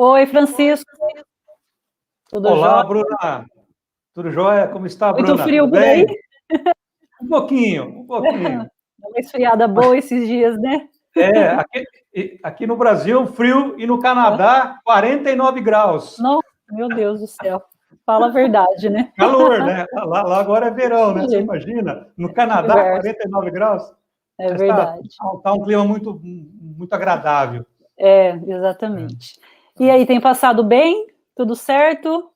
Oi, Francisco. Tudo Olá, jóia? Bruna. Tudo jóia? Como está, Bruna? Muito frio Tudo por aí? bem? Um pouquinho, um pouquinho. Dá uma esfriada boa esses dias, né? Aqui no Brasil, frio, e no Canadá, 49 graus. Nossa, meu Deus do céu. Fala a verdade, né? Calor, né? Lá agora é verão, né? Você Sim, imagina? No Canadá, inverso. 49 graus. É Mas verdade. tá um clima muito agradável. Exatamente. E aí, tem passado bem? Tudo certo?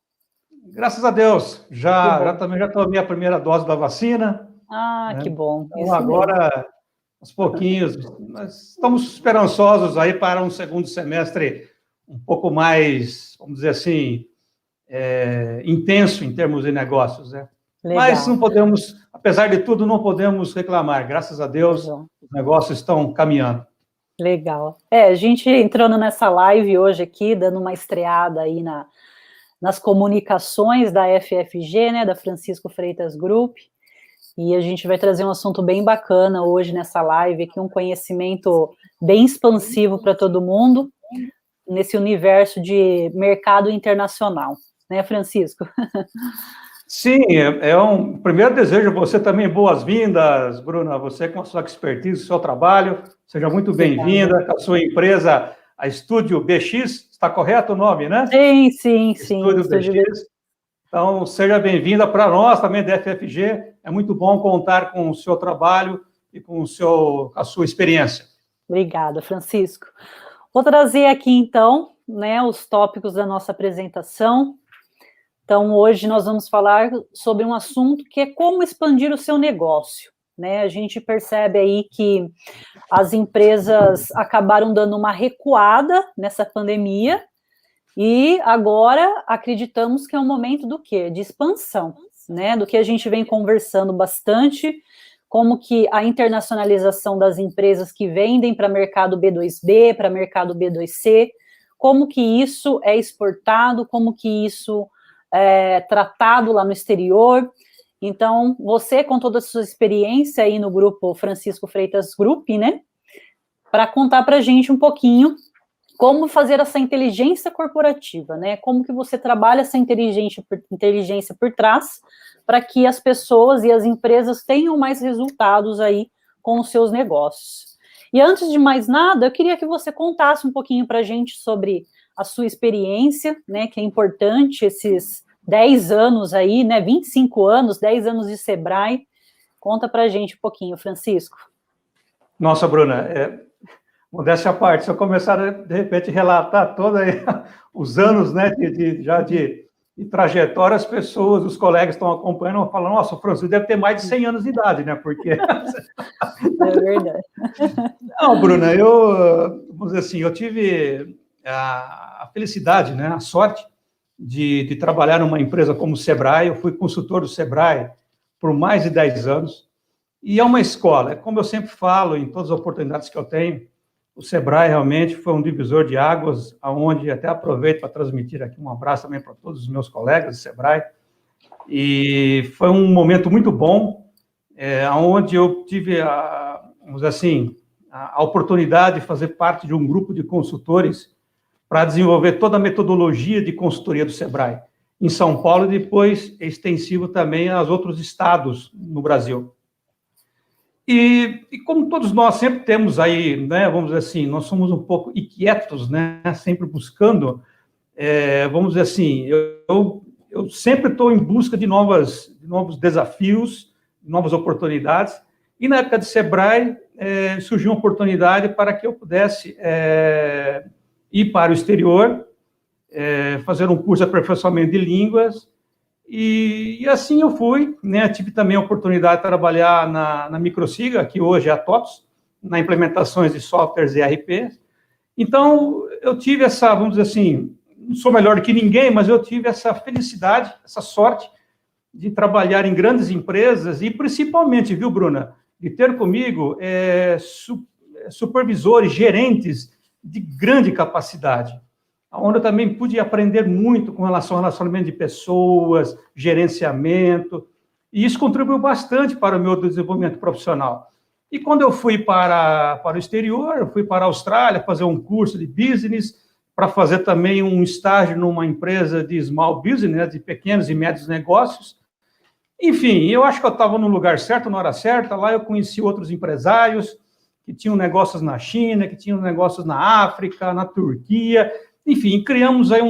Graças a Deus, Que já bom. também já tomei a primeira dose da vacina, Ah, né? que bom. Então Isso mesmo. agora, aos pouquinhos, nós estamos esperançosos aí para um segundo semestre um pouco mais, vamos dizer assim, intenso em termos de negócios, né? Mas Legal. não podemos, apesar de tudo, não podemos reclamar. Graças a Deus, Legal. os negócios estão caminhando. Legal. A gente entrando nessa live hoje aqui, dando uma estreada aí nas comunicações da FFG, né, da Francisco Freitas Group, e a gente vai trazer um assunto bem bacana hoje nessa live, aqui um conhecimento bem expansivo para todo mundo, nesse universo de mercado internacional, né, Francisco? Sim, primeiro desejo a você também boas-vindas, Bruna, você com a sua expertise, o seu trabalho, seja muito Obrigada. bem-vinda, com a sua empresa, a Estúdio BX, está correto o nome, né? Sim, Estúdio BX. Então, seja bem-vinda para nós também da FFG, é muito bom contar com o seu trabalho e com a sua experiência. Obrigada, Francisco. Vou trazer aqui, então, né, os tópicos da nossa apresentação. Então, hoje nós vamos falar sobre um assunto que é como expandir o seu negócio, né? A gente percebe aí que as empresas acabaram dando uma recuada nessa pandemia e agora acreditamos que é um momento do quê? De expansão, né? Do que a gente vem conversando bastante, como que a internacionalização das empresas que vendem para mercado B2B, para mercado B2C, como que isso é exportado, como que isso tratado lá no exterior. Então, você, com toda a sua experiência aí no grupo Francisco Freitas Group, né, para contar para a gente um pouquinho como fazer essa inteligência corporativa, né, como que você trabalha essa inteligência por trás para que as pessoas e as empresas tenham mais resultados aí com os seus negócios. E antes de mais nada, eu queria que você contasse um pouquinho para a gente sobre a sua experiência, né, que é importante, esses 10 anos aí, né, 25 anos, 10 anos de Sebrae. Conta para a gente um pouquinho, Francisco. Nossa, Bruna, modéstia à parte, se eu começar, de repente, relatar todos os anos, né, de trajetória, as pessoas, os colegas estão acompanhando, vão falar, nossa, o Francisco deve ter mais de 100 anos de idade, né, porque... É verdade. Não, Bruna, vamos dizer assim, eu tive a felicidade, né, a sorte de trabalhar numa empresa como o Sebrae. Eu fui consultor do Sebrae por mais de 10 anos, e é uma escola, como eu sempre falo em todas as oportunidades que eu tenho, o Sebrae realmente foi um divisor de águas, onde até aproveito para transmitir aqui um abraço também para todos os meus colegas do Sebrae, e foi um momento muito bom, onde eu tive, vamos dizer assim, a oportunidade de fazer parte de um grupo de consultores para desenvolver toda a metodologia de consultoria do Sebrae em São Paulo e depois extensivo também aos outros estados no Brasil. E como todos nós sempre temos aí, né, vamos dizer assim, nós somos um pouco inquietos, né, sempre buscando, vamos dizer assim, eu sempre estou em busca de novos desafios, novas oportunidades, e na época de Sebrae surgiu uma oportunidade para que eu pudesse ir para o exterior, fazer um curso de aperfeiçoamento de línguas, e assim eu fui, né? Tive também a oportunidade de trabalhar na Microsiga, que hoje é a TOTS, na implementações de softwares ERP. Então, eu tive essa, vamos dizer assim, não sou melhor que ninguém, mas eu tive essa felicidade, essa sorte de trabalhar em grandes empresas e principalmente, viu, Bruna, de ter comigo supervisores, gerentes de grande capacidade, onde eu também pude aprender muito com relação ao relacionamento de pessoas, gerenciamento, e isso contribuiu bastante para o meu desenvolvimento profissional. E quando eu fui para o exterior, eu fui para a Austrália fazer um curso de business, para fazer também um estágio numa empresa de small business, né, de pequenos e médios negócios. Enfim, eu acho que eu estava no lugar certo, na hora certa. Lá eu conheci outros empresários que tinham negócios na China, que tinham negócios na África, na Turquia. Enfim, criamos aí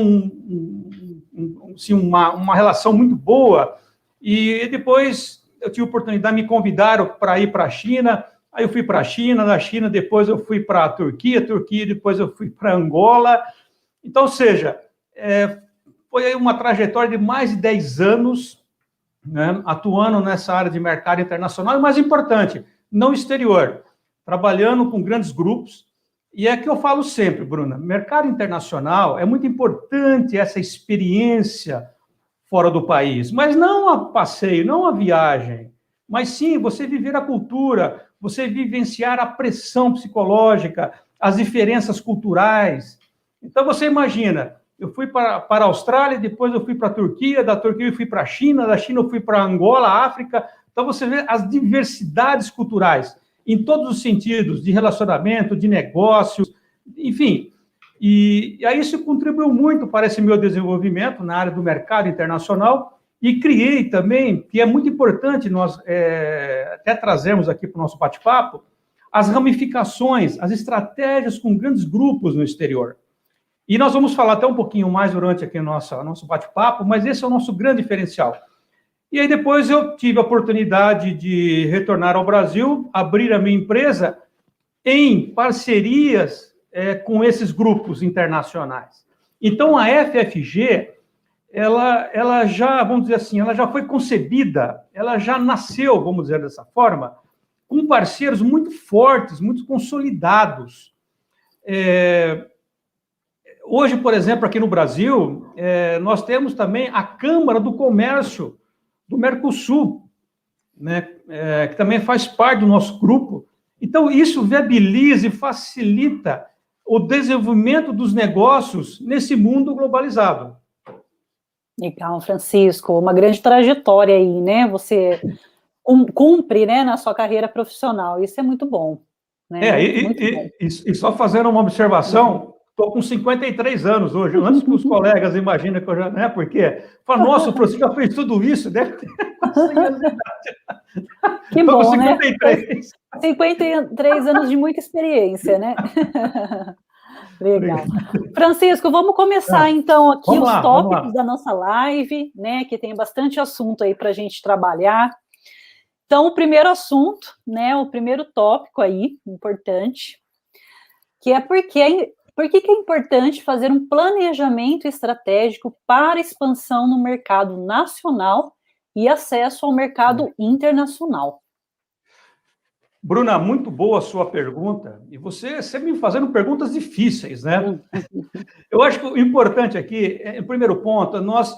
uma relação muito boa. E depois eu tive a oportunidade, me convidaram para ir para a China. Aí eu fui para a China, da China depois eu fui para a Turquia, depois eu fui para Angola. Então, ou seja, foi aí uma trajetória de mais de 10 anos, né, atuando nessa área de mercado internacional, e mais importante, não exterior, trabalhando com grandes grupos. E é que eu falo sempre, Bruna, mercado internacional é muito importante essa experiência fora do país, mas não a passeio, não a viagem, mas sim você viver a cultura, você vivenciar a pressão psicológica, as diferenças culturais. Então, você imagina, eu fui para a Austrália, depois eu fui para a Turquia, da Turquia eu fui para a China, da China eu fui para Angola, África. Então, você vê as diversidades culturais, em todos os sentidos, de relacionamento, de negócios, enfim. E aí isso contribuiu muito para esse meu desenvolvimento na área do mercado internacional. E criei também, que é muito importante nós até trazermos aqui para o nosso bate-papo, as ramificações, as estratégias com grandes grupos no exterior. E nós vamos falar até um pouquinho mais durante aqui o nosso bate-papo, mas esse é o nosso grande diferencial. E aí depois eu tive a oportunidade de retornar ao Brasil, abrir a minha empresa em parcerias com esses grupos internacionais. Então, a FFG... Ela já, vamos dizer assim, ela já foi concebida, ela já nasceu, vamos dizer dessa forma, com parceiros muito fortes, muito consolidados. Hoje, por exemplo, aqui no Brasil, nós temos também a Câmara do Comércio do Mercosul, né, que também faz parte do nosso grupo. Então, isso viabiliza e facilita o desenvolvimento dos negócios nesse mundo globalizado. Legal, Francisco, uma grande trajetória aí, né? Você cumpre, né, na sua carreira profissional, isso é muito bom. Né? E só fazendo uma observação, estou com 53 anos hoje, antes que os colegas imaginem que eu já, né, porque, fala, nossa, o Francisco já fez tudo isso, deve ter 100 anos de idade. Que bom, com 53. Né? 53 anos de muita experiência, né? Legal. Francisco, vamos começar então aqui os tópicos da nossa live, né, que tem bastante assunto aí para a gente trabalhar. Então, o primeiro assunto, né, o primeiro tópico aí, importante, que é por que é importante fazer um planejamento estratégico para expansão no mercado nacional e acesso ao mercado internacional. Bruna, muito boa a sua pergunta, e você sempre me fazendo perguntas difíceis, né? Eu acho que o importante aqui, em primeiro ponto, nós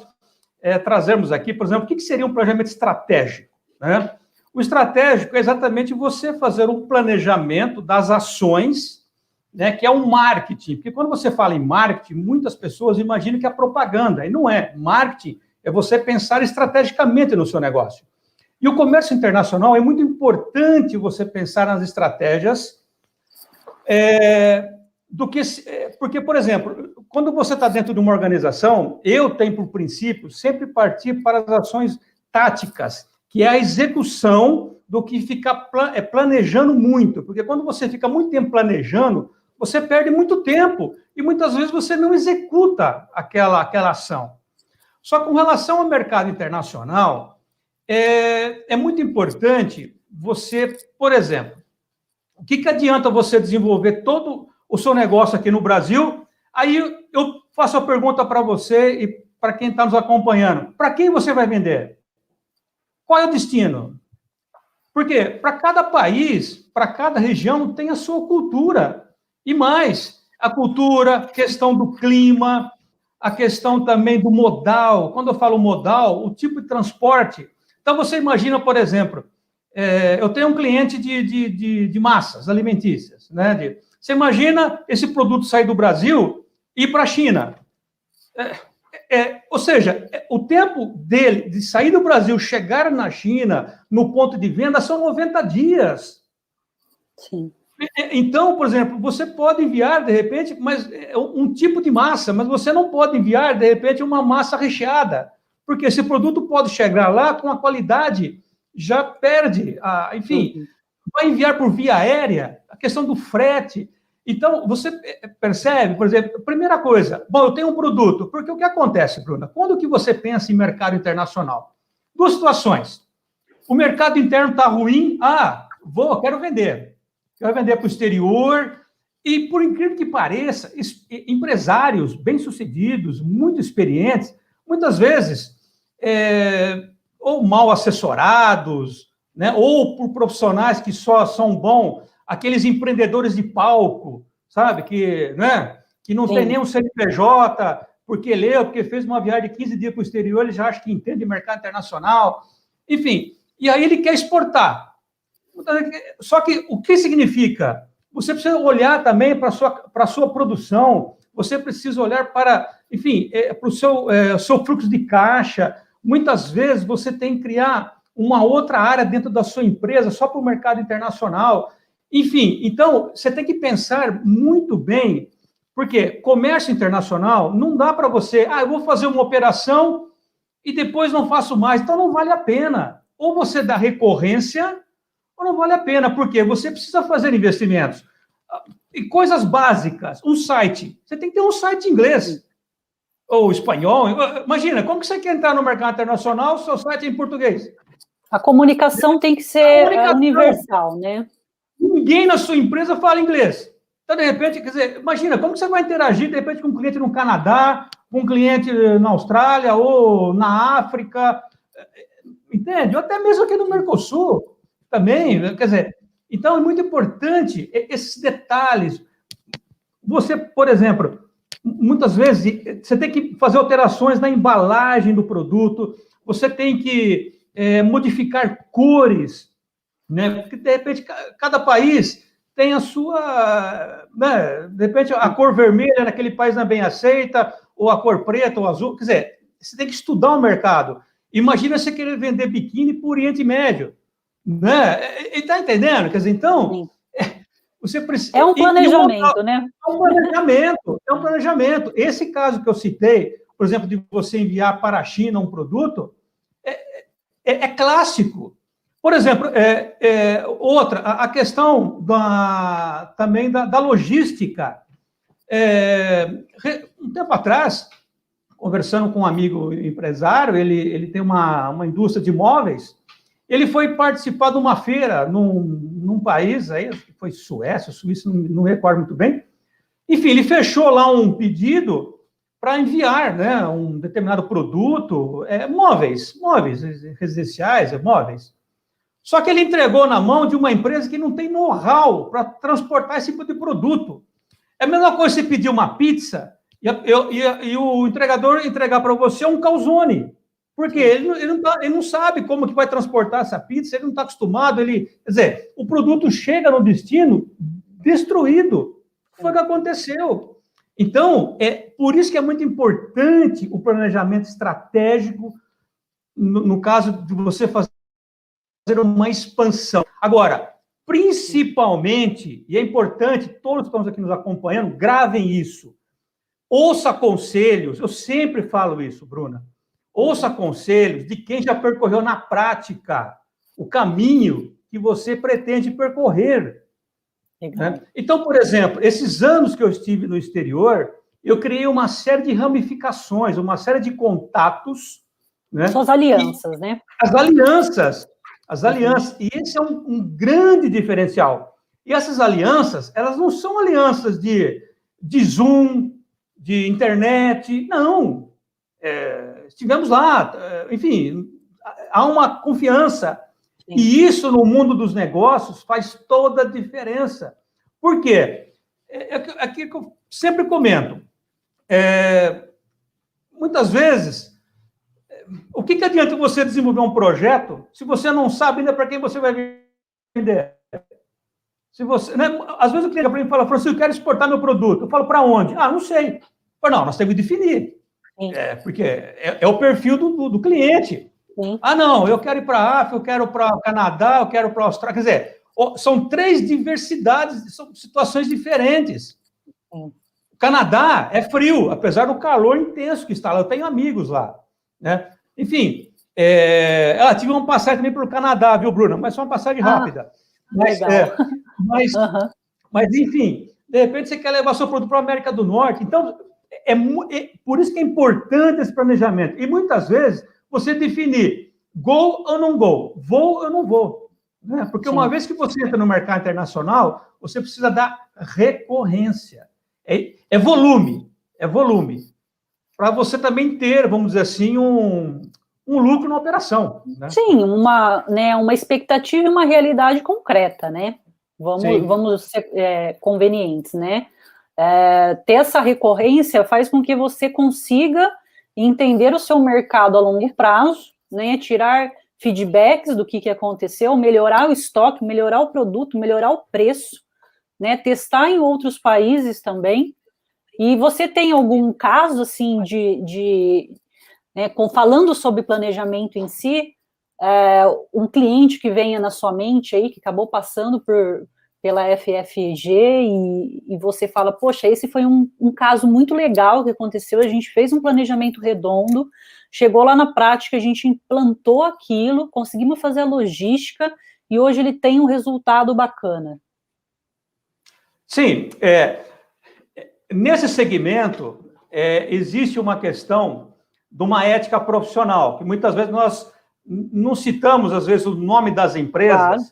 trazermos aqui, por exemplo, o que seria um planejamento estratégico, né? O estratégico é exatamente você fazer um planejamento das ações, né, que é um marketing, porque quando você fala em marketing, muitas pessoas imaginam que é propaganda, e não é. Marketing é você pensar estrategicamente no seu negócio. E o comércio internacional é muito importante você pensar nas estratégias, porque, por exemplo, quando você está dentro de uma organização, eu tenho por princípio sempre partir para as ações táticas, que é a execução do que ficar planejando muito, porque quando você fica muito tempo planejando, você perde muito tempo e muitas vezes você não executa aquela ação. Só com relação ao mercado internacional, é muito importante você, por exemplo, o que adianta você desenvolver todo o seu negócio aqui no Brasil? Aí eu faço a pergunta para você e para quem está nos acompanhando. Para quem você vai vender? Qual é o destino? Porque para cada país, para cada região, tem a sua cultura. E mais, a cultura, a questão do clima, a questão também do modal. Quando eu falo modal, o tipo de transporte. Então, você imagina, por exemplo, eu tenho um cliente de massas alimentícias, né? Você imagina esse produto sair do Brasil e ir para a China. Ou seja, o tempo dele de sair do Brasil, chegar na China, no ponto de venda, são 90 dias. Sim. Então, por exemplo, você pode enviar, de repente, mas um tipo de massa, mas você não pode enviar, de repente, uma massa recheada, porque esse produto pode chegar lá com a qualidade, já perde, enfim, vai enviar por via aérea, a questão do frete. Então, você percebe, por exemplo, primeira coisa, bom, eu tenho um produto, porque o que acontece, Bruna? Quando que você pensa em mercado internacional? Duas situações. O mercado interno está ruim, quero vender. Quero vender para o exterior. E, por incrível que pareça, empresários bem-sucedidos, muito experientes, muitas vezes, ou mal assessorados, né, ou por profissionais que só são bons, aqueles empreendedores de palco, sabe, que não tem nem um CNPJ, porque porque fez uma viagem de 15 dias para o exterior, ele já acha que entende mercado internacional, enfim, e aí ele quer exportar. Só que o que significa? Você precisa olhar também para a sua produção, você precisa olhar para, enfim, para o seu fluxo de caixa. Muitas vezes você tem que criar uma outra área dentro da sua empresa só para o mercado internacional. Enfim, então, você tem que pensar muito bem, porque comércio internacional não dá para você, eu vou fazer uma operação e depois não faço mais, então não vale a pena. Ou você dá recorrência, ou não vale a pena, porque você precisa fazer investimentos. E coisas básicas, um site, você tem que ter um site em inglês, ou espanhol. Imagina, como que você quer entrar no mercado internacional se o seu site é em português? A comunicação tem que ser universal, né? Ninguém na sua empresa fala inglês. Então, de repente, quer dizer, imagina, como que você vai interagir, de repente, com um cliente no Canadá, com um cliente na Austrália ou na África, entende? Ou até mesmo aqui no Mercosul também, quer dizer, então é muito importante esses detalhes. Você, por exemplo, muitas vezes, você tem que fazer alterações na embalagem do produto, você tem que modificar cores, né? Porque, de repente, cada país tem a sua... Né? De repente, a cor vermelha naquele país não é bem aceita, ou a cor preta ou azul. Quer dizer, você tem que estudar o mercado. Imagina você querer vender biquíni para o Oriente Médio. Né? Está entendendo? Quer dizer, então... Você precisa... É um planejamento, né? É um planejamento. Esse caso que eu citei, por exemplo, de você enviar para a China um produto, é clássico. Por exemplo, outra, a questão também da logística. Um tempo atrás, conversando com um amigo empresário, ele tem uma indústria de móveis, ele foi participar de uma feira num país, aí, acho que foi Suécia, Suíça, não recordo muito bem. Enfim, ele fechou lá um pedido para enviar, né, um determinado produto, móveis residenciais, móveis. Só que ele entregou na mão de uma empresa que não tem know-how para transportar esse tipo de produto. É a mesma coisa você pedir uma pizza e o entregador entregar para você um calzone. Porque ele não sabe como que vai transportar essa pizza, ele não está acostumado, quer dizer, o produto chega no destino destruído. Foi o que aconteceu. Então, por isso que é muito importante o planejamento estratégico, no caso de você fazer uma expansão. Agora, principalmente, e é importante, todos que estão aqui nos acompanhando, gravem isso. Ouça conselhos, eu sempre falo isso, Bruna. Ouça conselhos de quem já percorreu na prática o caminho que você pretende percorrer. Né? Então, por exemplo, esses anos que eu estive no exterior, eu criei uma série de ramificações, uma série de contatos. Né? São as alianças, né? As alianças. E esse é um grande diferencial. E essas alianças, elas não são alianças de Zoom, de internet, não. Estivemos lá, enfim, há uma confiança. Sim. E isso, no mundo dos negócios, faz toda a diferença. Por quê? Aquilo que eu sempre comento. Muitas vezes, o que adianta você desenvolver um projeto se você não sabe ainda para quem você vai vender? Se você, né? Às vezes o cliente para mim fala, Francisco, eu quero exportar meu produto. Eu falo, para onde? Não sei. Eu falo, não, nós temos que definir. Porque é o perfil do cliente. Sim. Não, eu quero ir para a África, eu quero para o Canadá, eu quero para a Austrália. Quer dizer, São 3 diversidades, são situações diferentes. O Canadá é frio, apesar do calor intenso que está lá. Eu tenho amigos lá, né? Enfim, tive uma passagem também pelo Canadá, viu, Bruna? Mas foi uma passagem rápida. Legal. Mas, enfim, de repente você quer levar seu produto para a América do Norte. Então, por isso que é importante esse planejamento. E muitas vezes você definir go ou não go, vou ou não vou. Né? Porque uma vez que você entra no mercado internacional, você precisa dar recorrência. É volume. Para você também ter, vamos dizer assim, um lucro na operação. Né? Sim, uma expectativa e uma realidade concreta, né? Vamos ser convenientes, né? Ter essa recorrência faz com que você consiga entender o seu mercado a longo prazo, né? Tirar feedbacks do que aconteceu, melhorar o estoque, melhorar o produto, melhorar o preço, né? Testar em outros países também. E você tem algum caso, assim, né, falando sobre planejamento em si, um cliente que venha na sua mente aí, que acabou passando pela FFG e você fala, poxa, esse foi um caso muito legal que aconteceu, a gente fez um planejamento redondo, chegou lá na prática, a gente implantou aquilo, conseguimos fazer a logística e hoje ele tem um resultado bacana. Sim, nesse segmento existe uma questão de uma ética profissional, que muitas vezes nós não citamos, às vezes, o nome das empresas. Claro.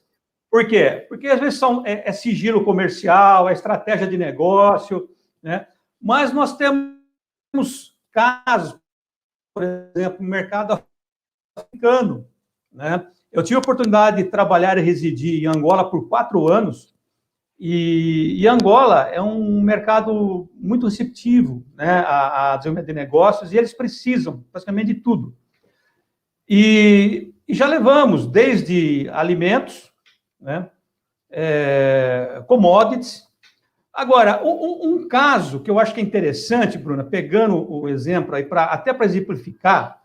Por quê? Porque, às vezes, é sigilo comercial, é estratégia de negócio, né? Mas nós temos casos, por exemplo, no mercado africano, né? Eu tive a oportunidade de trabalhar e residir em Angola por 4 anos, e Angola é um mercado muito receptivo, né, a desenvolvimento de negócios, e eles precisam praticamente de tudo. E já levamos desde alimentos, né, commodities. Agora, um caso que eu acho que é interessante, Bruna, pegando o exemplo aí, até para exemplificar,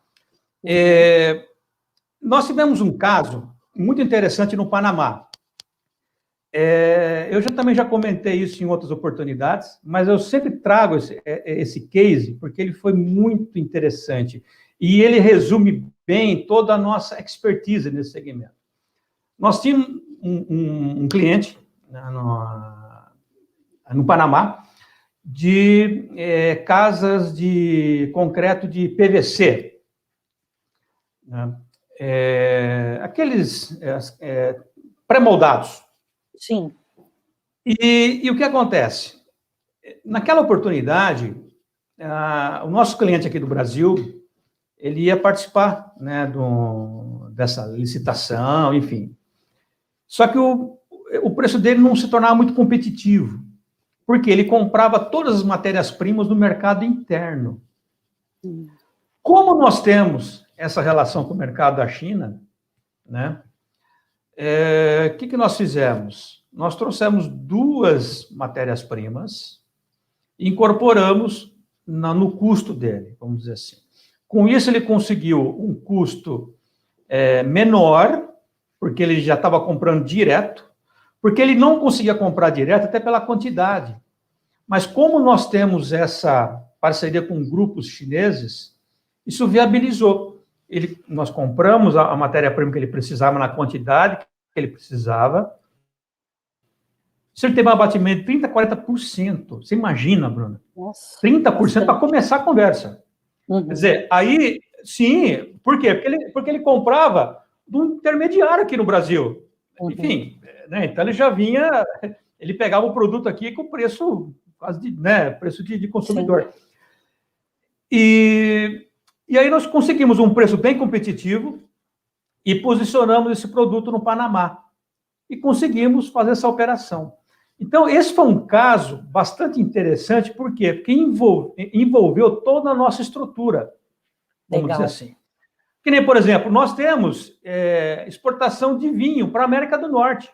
nós tivemos um caso muito interessante no Panamá. Eu também já comentei isso em outras oportunidades, mas eu sempre trago esse case porque ele foi muito interessante e ele resume bem toda a nossa expertise nesse segmento. Nós tínhamos um cliente no Panamá de casas de concreto de PVC, né? Aqueles pré-moldados. Sim. E o que acontece? Naquela oportunidade, o nosso cliente aqui do Brasil, ele ia participar, né, dessa licitação, enfim. Só que o preço dele não se tornava muito competitivo, porque ele comprava todas as matérias-primas no mercado interno. Como nós temos essa relação com o mercado da China, né? O que nós fizemos? Nós trouxemos 2 matérias-primas e incorporamos no custo dele, vamos dizer assim. Com isso, ele conseguiu um custo menor, porque ele já estava comprando direto, porque ele não conseguia comprar direto até pela quantidade. Mas como nós temos essa parceria com grupos chineses, isso viabilizou. Nós compramos a matéria-prima que ele precisava na quantidade que ele precisava. Se ele teve um abatimento de 30%, 40%, você imagina, Bruna? Nossa, 30% para começar a conversa. Uhum. Quer dizer, aí, sim, por quê? Porque ele comprava do intermediário aqui no Brasil. Uhum. Enfim, né, então ele já vinha, ele pegava o produto aqui com preço quase preço de consumidor. Sim. E aí nós conseguimos um preço bem competitivo e posicionamos esse produto no Panamá. E conseguimos fazer essa operação. Então, esse foi um caso bastante interessante, por quê? Porque envolveu toda a nossa estrutura, vamos dizer assim. Que nem, por exemplo, nós temos exportação de vinho para a América do Norte.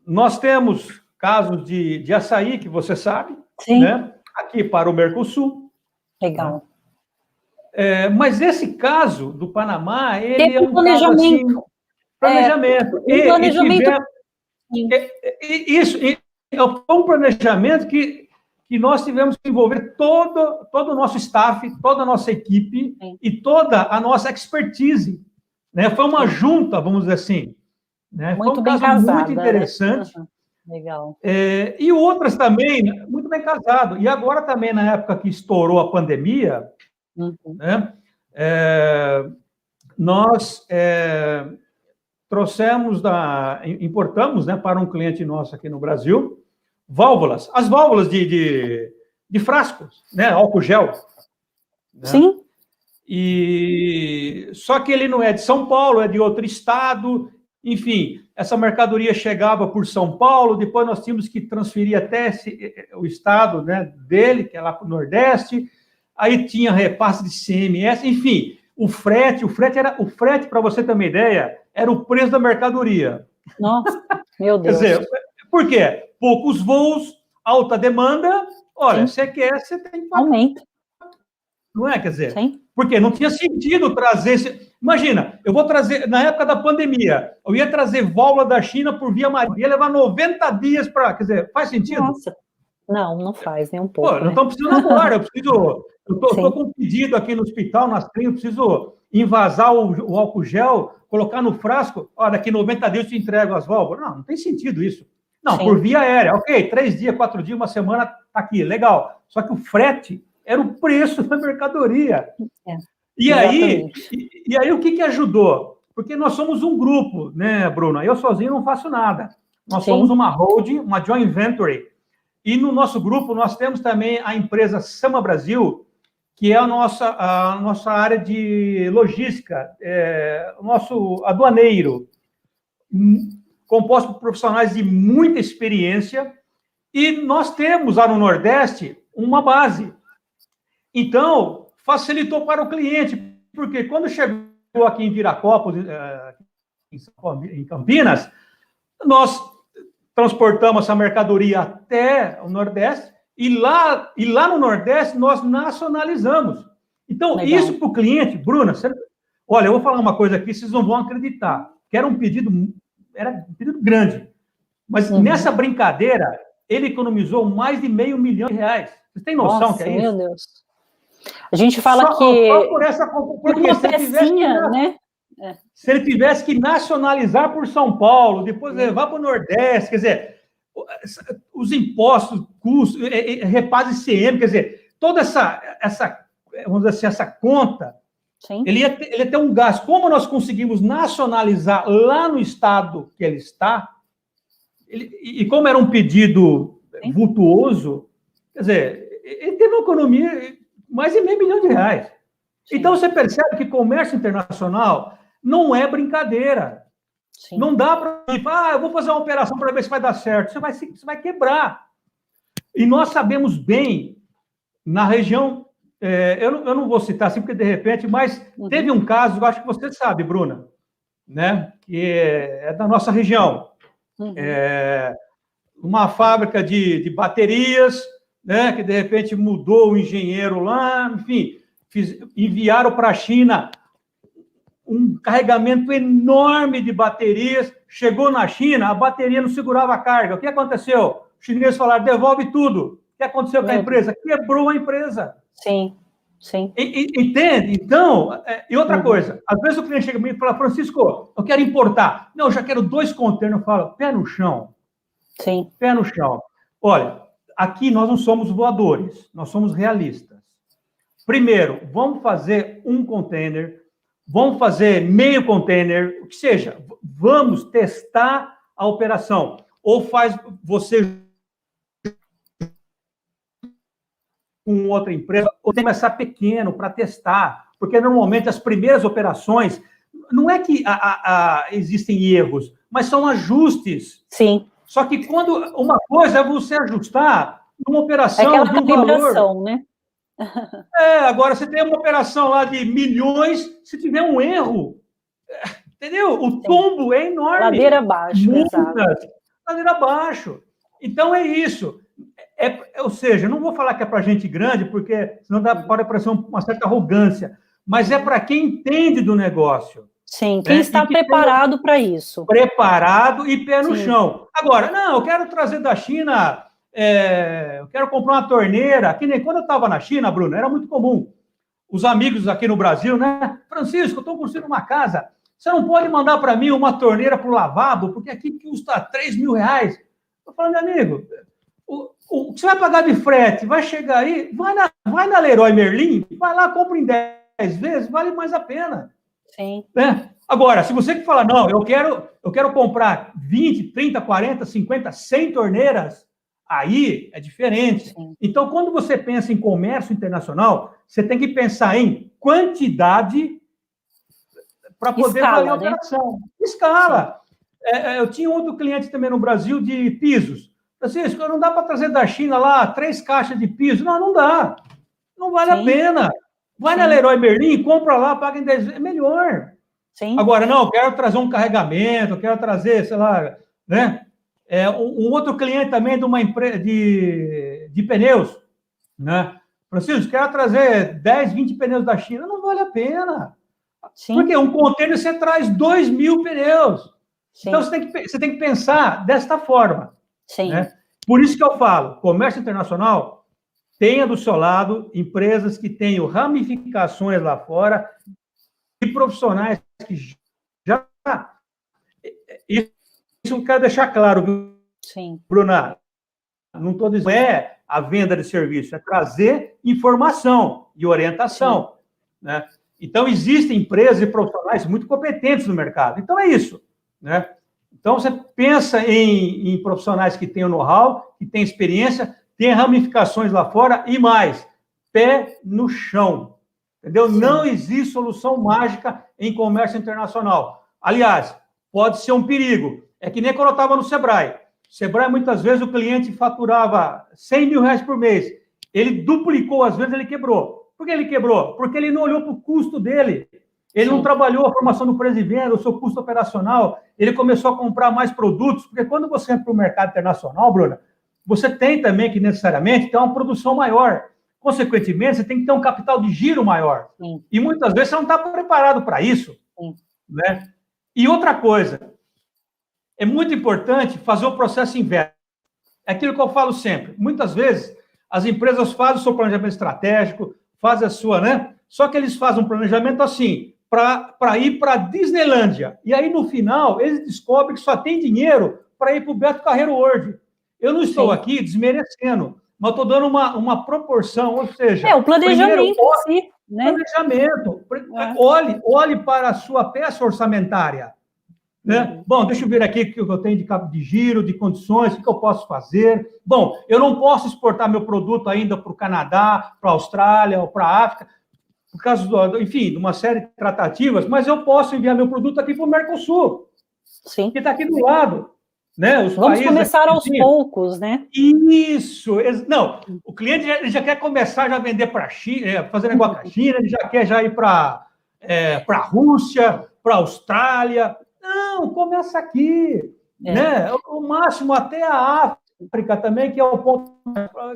Nós temos casos de açaí, que você sabe, né? Aqui para o Mercosul. Legal. Né? Mas esse caso do Panamá, ele é um caso assim... Planejamento. Um planejamento. Isso, é um planejamento que nós tivemos que envolver todo o nosso staff, toda a nossa equipe e toda a nossa expertise. Né? Foi uma junta, vamos dizer assim. Né? Muito foi um bem caso casada, muito interessante. Né? Legal. E outras também, muito bem casado. E agora também, na época que estourou a pandemia, né? Nós importamos, né, para um cliente nosso aqui no Brasil, válvulas, as válvulas de frascos, né, álcool gel. Né? Sim. Só que ele não é de São Paulo, é de outro estado, enfim, essa mercadoria chegava por São Paulo, depois nós tínhamos que transferir até o estado, né, dele, que é lá para o Nordeste, aí tinha repasse de CMS, enfim, o frete, para você ter uma ideia, era o preço da mercadoria. Nossa, meu Deus. Quer dizer, por quê? Poucos voos, alta demanda, olha, você quer, você tem que pagar. Aumenta. Não é? Quer dizer, Sim. Porque não tinha sentido trazer esse... Imagina, eu vou trazer, na época da pandemia, eu ia trazer válvula da China por via marítima, ia levar 90 dias para... Quer dizer, faz sentido? Nossa, não faz nem um pouco. Pô, nós estamos precisando agora, eu estou com um pedido aqui no hospital, nas clínicas, eu preciso invasar o álcool gel, colocar no frasco, ó, daqui 90 dias eu te entrego as válvulas. Não tem sentido isso. Não, sim, por via aérea, ok, 3 dias, 4 dias, uma semana, tá aqui, legal. Só que o frete era o preço da mercadoria. E aí, o que ajudou? Porque nós somos um grupo, né, Bruna? Eu sozinho não faço nada. Nós somos uma holding, uma joint venture. E no nosso grupo, nós temos também a empresa Sama Brasil, que é a nossa área de logística, o nosso aduaneiro, composto por profissionais de muita experiência, e nós temos lá no Nordeste uma base. Então, facilitou para o cliente, porque quando chegou aqui em Viracopos, em Campinas, nós transportamos essa mercadoria até o Nordeste, e lá no Nordeste nós nacionalizamos. Então, legal, isso para o cliente, Bruna, olha, eu vou falar uma coisa aqui, vocês não vão acreditar, que era um pedido grande, mas nessa brincadeira, ele economizou mais de R$500 mil. Vocês têm noção que é isso? Meu Deus. A gente fala só por essa... Porque uma pecinha, né? Se ele tivesse que nacionalizar por São Paulo, depois levar para o Nordeste, quer dizer, os impostos, custos, repasse ICM, quer dizer, toda essa vamos dizer assim, essa conta, ele ia ter um gasto. Como nós conseguimos nacionalizar lá no estado que ele está, e como era um pedido vultuoso, quer dizer, ele teve uma economia mais de R$500 mil. Sim. Então, você percebe que comércio internacional não é brincadeira. Sim. Não dá para... eu vou fazer uma operação para ver se vai dar certo. Você vai quebrar. E nós sabemos bem, na região... eu não vou citar assim, porque de repente, mas teve um caso, eu acho que você sabe, Bruna, né? Que é da nossa região. Uma fábrica de baterias, né? Que de repente mudou o engenheiro lá, enfim... enviaram para a China um carregamento enorme de baterias, chegou na China, a bateria não segurava a carga. O que aconteceu? Os chineses falaram, devolve tudo. O que aconteceu com a empresa? Quebrou a empresa. Sim, sim. Entende? Então, e outra coisa, às vezes o cliente chega comigo e fala, Francisco, eu quero importar. Não, eu já quero 2 containers. Eu falo, pé no chão. Sim. Pé no chão. Olha, aqui nós não somos voadores, nós somos realistas. Primeiro, vamos fazer um container, vamos fazer meio container, o que seja, vamos testar a operação. Ou faz você com outra empresa, ou começar pequeno para testar, porque normalmente as primeiras operações, não é que existem erros, mas são ajustes. Sim. Só que quando uma coisa é você ajustar uma operação aquela de um valor... né? Agora, você tem uma operação lá de milhões, se tiver um erro, entendeu? O tombo é enorme. Ladeira abaixo. Ladeira abaixo. Então, é isso. Ou seja, não vou falar que é para gente grande, porque senão pode parecer uma certa arrogância, mas é para quem entende do negócio. Sim, quem está preparado para isso. Preparado e pé no chão. Agora, não, eu quero trazer da China, eu quero comprar uma torneira, que nem quando eu estava na China, Bruno, era muito comum. Os amigos aqui no Brasil, né? Francisco, eu estou construindo uma casa, você não pode mandar para mim uma torneira para o lavabo, porque aqui custa 3 mil reais. Eu falo, meu amigo, o que você vai pagar de frete, vai chegar aí, vai na Leroy Merlin, vai lá, compra em 10 vezes, vale mais a pena. Sim. Né? Agora, se você que fala, não, eu quero comprar 20, 30, 40, 50, 100 torneiras, aí é diferente. Sim. Então, quando você pensa em comércio internacional, você tem que pensar em quantidade para poder valer a operação. Né? Escala. Eu tinha outro cliente também no Brasil de pisos. Francisco, não dá para trazer da China lá 3 caixas de piso. Não dá. Não vale a pena. Vai na Leroy Merlin, compra lá, paga em 10 vezes. É melhor. Sim. Agora, não, eu quero trazer um carregamento, eu quero trazer, sei lá, né? Um outro cliente também de uma empresa de pneus, né? Francisco, quero trazer 10, 20 pneus da China. Não vale a pena. Sim. Porque um container você traz 2 mil pneus. Sim. Então, você tem que pensar desta forma. Sim. Né? Por isso que eu falo, comércio internacional, tenha do seu lado empresas que tenham ramificações lá fora e profissionais que já... Isso eu quero deixar claro, viu? Sim. Bruna, não estou dizendo a venda de serviço, é trazer informação e orientação. Né? Então, existem empresas e profissionais muito competentes no mercado. Então, é isso. Né? Então, você pensa em profissionais que têm o know-how, que têm experiência, têm ramificações lá fora e mais, pé no chão. Entendeu? Sim. Não existe solução mágica em comércio internacional. Aliás, pode ser um perigo. É que nem quando eu estava no Sebrae. Sebrae, muitas vezes, o cliente faturava 100 mil reais por mês. Ele duplicou, às vezes ele quebrou. Por que ele quebrou? Porque ele não olhou para o custo dele. Ele não trabalhou a formação do preço de venda, o seu custo operacional. Ele começou a comprar mais produtos. Porque quando você entra para o mercado internacional, Bruna, você tem também que, necessariamente, ter uma produção maior. Consequentemente, você tem que ter um capital de giro maior. Sim. E muitas vezes você não está preparado para isso. Sim. Né? E outra coisa, é muito importante fazer o processo inverso. É aquilo que eu falo sempre. Muitas vezes, as empresas fazem o seu planejamento estratégico, fazem a sua, né? Só que eles fazem um planejamento assim, para ir para a Disneylândia. E aí, no final, eles descobrem que só tem dinheiro para ir para o Beto Carreiro World. Eu não estou aqui desmerecendo, mas estou dando uma proporção, ou seja... o planejamento em si. Né? Planejamento. Olhe para a sua peça orçamentária. Né? Bom, deixa eu ver aqui o que eu tenho de cabo de giro, de condições, o que eu posso fazer. Bom, eu não posso exportar meu produto ainda para o Canadá, para a Austrália ou para a África, por causa, enfim, de uma série de tratativas, mas eu posso enviar meu produto aqui para o Mercosul, Sim. que está aqui do lado. Né? Vamos começar aos poucos, né? Isso. Não, o cliente já quer começar a vender para a China, fazer negócio com a China, ele já quer ir para a Rússia, para a Austrália. Não, começa aqui. Né? O máximo até a África também, que é o ponto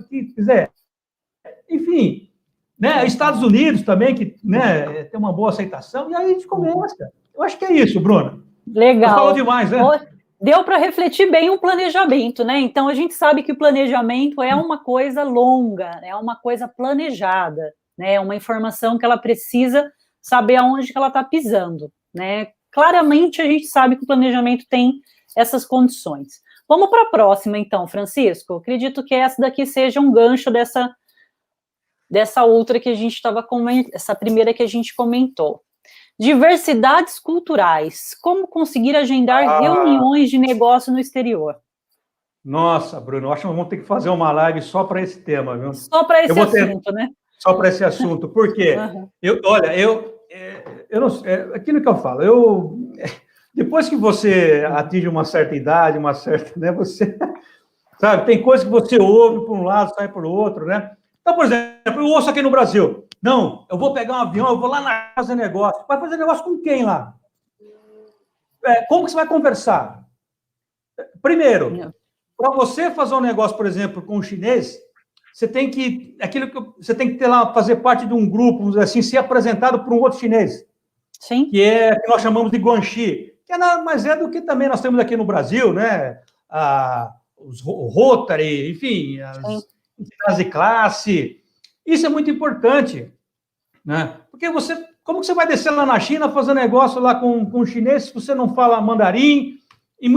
que quiser. Enfim, né? Estados Unidos também, que, né, tem uma boa aceitação, e aí a gente começa. Eu acho que é isso, Bruna. Legal. Você falou demais, né? Deu para refletir bem o planejamento, né? Então, a gente sabe que o planejamento é uma coisa longa, é uma coisa planejada, né? É uma informação que ela precisa saber aonde que ela está pisando, né? Claramente, a gente sabe que o planejamento tem essas condições. Vamos para a próxima, então, Francisco. Acredito que essa daqui seja um gancho dessa outra que a gente estava comentando, essa primeira que a gente comentou. Diversidades culturais. Como conseguir agendar reuniões de negócio no exterior? Nossa, Bruno, acho que nós vamos ter que fazer uma live só para esse tema, viu? Só para esse assunto, né? Só para esse assunto. Por quê? Eu não sei, aquilo que eu falo, depois que você atinge uma certa idade, uma certa, né, você, sabe, tem coisas que você ouve por um lado, sai por outro, né? Então, por exemplo, eu ouço aqui no Brasil, não, eu vou pegar um avião, eu vou lá na fazer negócio. Vai fazer negócio com quem lá? Como que você vai conversar? Primeiro, para você fazer um negócio, por exemplo, com um chinês, você tem que ter lá, fazer parte de um grupo, vamos dizer assim, ser apresentado por um outro chinês. Sim. que nós chamamos de guanxi, que nada mais é do que também nós temos aqui no Brasil, né? O Rotary, enfim, as entidades de classe. Isso é muito importante, né? Porque como que você vai descer lá na China fazer negócio lá com chinês se você não fala mandarim? E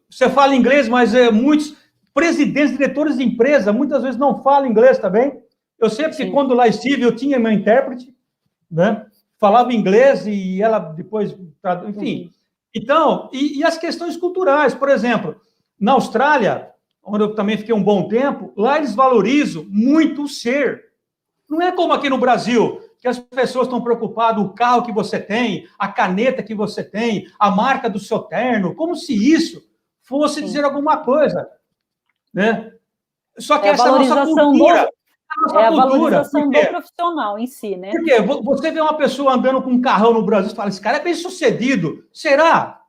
você fala inglês, mas muitos presidentes, diretores de empresa, muitas vezes não falam inglês também. Eu sei porque quando lá estive, eu tinha meu intérprete, né? Falava inglês e ela depois... Enfim. Então, e as questões culturais, por exemplo, na Austrália, onde eu também fiquei um bom tempo, lá eles valorizam muito o ser. Não é como aqui no Brasil, que as pessoas estão preocupadas com o carro que você tem, a caneta que você tem, a marca do seu terno, como se isso fosse dizer alguma coisa, né? Só que essa é a nossa cultura. A valorização do profissional em si, né? Porque você vê uma pessoa andando com um carrão no Brasil e fala, esse cara é bem sucedido. Será?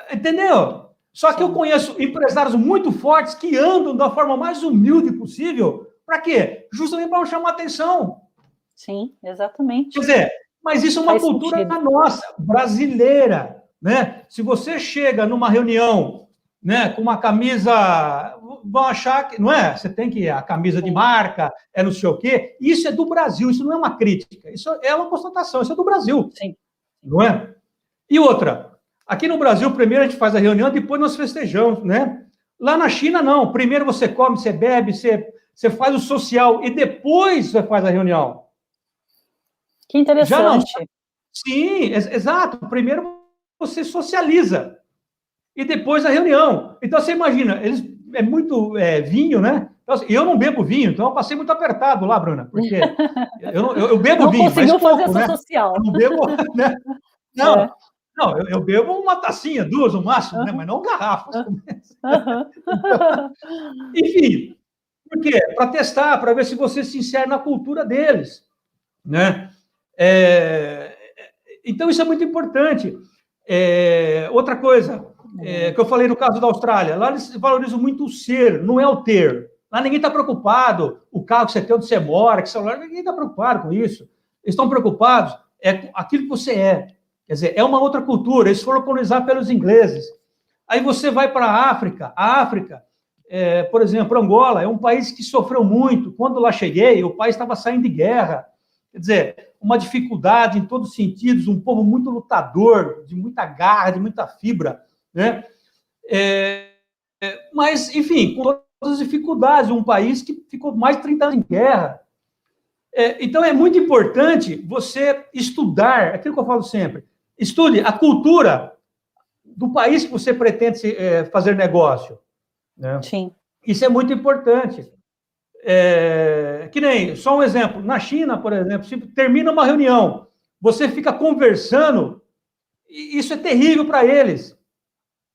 Entendeu? Só que eu conheço empresários muito fortes que andam da forma mais humilde possível. Para quê? Justamente para não chamar atenção. Sim, exatamente. Quer dizer, mas isso é uma cultura nossa, brasileira, né? Se você chega numa reunião, né, com uma camisa, vão achar que, não é? Você tem que a camisa de marca, é não sei o quê. Isso é do Brasil, isso não é uma crítica, isso é uma constatação, isso é do Brasil. Sim. Não é? E outra, aqui no Brasil, primeiro a gente faz a reunião, depois nós festejamos, né? Lá na China, não. Primeiro você come, você bebe, você faz o social e depois você faz a reunião. Que interessante. Sim, exato. Primeiro você socializa e depois a reunião. Então, você imagina, é muito vinho, né? Então, eu não bebo vinho, então eu passei muito apertado lá, Bruna, porque eu bebo não vinho, mas conseguiu fazer pouco, essa né? social. Eu não bebo, né? Não, não, eu bebo uma tacinha, duas no máximo, né? Mas não garrafas. Enfim, por quê? Para testar, para ver se você se insere na cultura deles, né? Então, isso é muito importante. Outra coisa que eu falei no caso da Austrália, lá eles valorizam muito o ser, não é o ter. Lá ninguém está preocupado, o carro que você tem, onde você mora, que celular, ninguém está preocupado com isso. Eles estão preocupados com aquilo que você é. Quer dizer, é uma outra cultura, eles foram colonizados pelos ingleses. Aí você vai para a África, por exemplo, Angola, é um país que sofreu muito. Quando lá cheguei, o país estava saindo de guerra. Quer dizer, uma dificuldade em todos os sentidos, um povo muito lutador, de muita garra, de muita fibra, né? Mas, enfim, com todas as dificuldades, um país que ficou mais de 30 anos em guerra. Então, é muito importante você estudar, aquilo que eu falo sempre, estude a cultura do país que você pretende fazer negócio. Né? Sim. Isso é muito importante. Que nem, só um exemplo, na China, por exemplo, se termina uma reunião, você fica conversando, e isso é terrível para eles,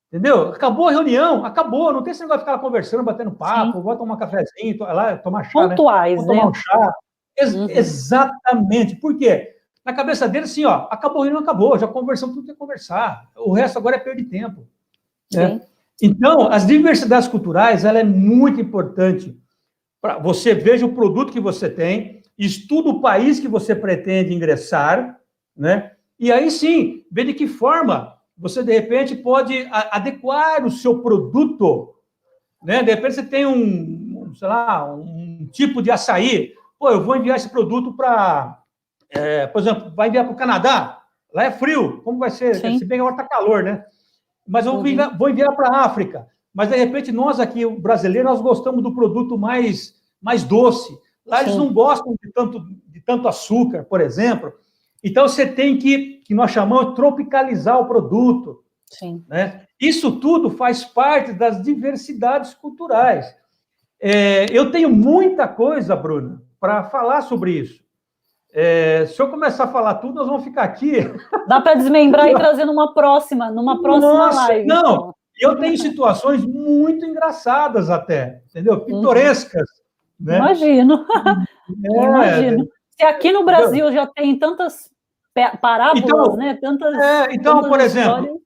entendeu? Acabou a reunião, acabou, não tem esse negócio de ficar conversando, batendo papo, vou tomar um cafezinho, lá, tomar chá, pontuais, né? Vou tomar um chá. Uhum. Exatamente, por quê? Na cabeça deles, assim, ó, acabou a reunião, acabou, já conversamos tudo que ia conversar, o resto agora é perder tempo. Né? Então, as diversidades culturais, ela é muito importante. Você veja o produto que você tem, estuda o país que você pretende ingressar, né? E aí sim, vê de que forma você, de repente, pode adequar o seu produto, né? De repente, você tem sei lá, um tipo de açaí. Pô, eu vou enviar esse produto para, por exemplo, vai enviar para o Canadá, lá é frio, como vai ser? Se bem que agora está calor, né? Mas eu vou enviar para a África. Mas, de repente, nós aqui, brasileiros, nós gostamos do produto mais doce. Lá eles não gostam de tanto açúcar, por exemplo. Então, você tem que nós chamamos de tropicalizar o produto. Sim. Né? Isso tudo faz parte das diversidades culturais. Eu tenho muita coisa, Bruna, para falar sobre isso. Se eu começar a falar tudo, nós vamos ficar aqui. Dá para desmembrar e trazer numa próxima live. Não, então. Eu tenho situações muito engraçadas até, entendeu? Pitorescas. Né? Imagino. Imagino. Se aqui no Brasil já tem tantas parábolas, então, né? Tantas por exemplo,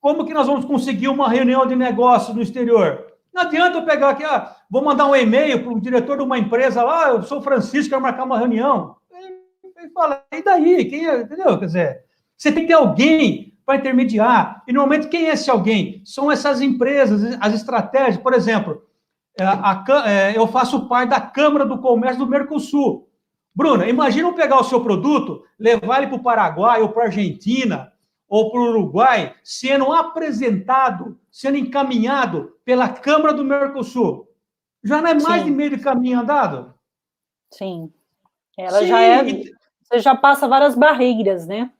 como que nós vamos conseguir uma reunião de negócios no exterior? Não adianta eu pegar aqui, vou mandar um e-mail para o diretor de uma empresa lá, eu sou o Francisco, quero marcar uma reunião. Ele fala, e daí? Quem é? Entendeu? Quer dizer, você tem que ter alguém para intermediar. E, normalmente, quem é esse alguém? São essas empresas, as estratégias. Por exemplo, eu faço parte da Câmara do Comércio do Mercosul. Bruna, imagina eu pegar o seu produto, levar ele para o Paraguai ou para a Argentina ou para o Uruguai, sendo apresentado, sendo encaminhado pela Câmara do Mercosul. Já não é mais de meio de caminho andado? Sim. Ela já é... Você já passa várias barreiras, né?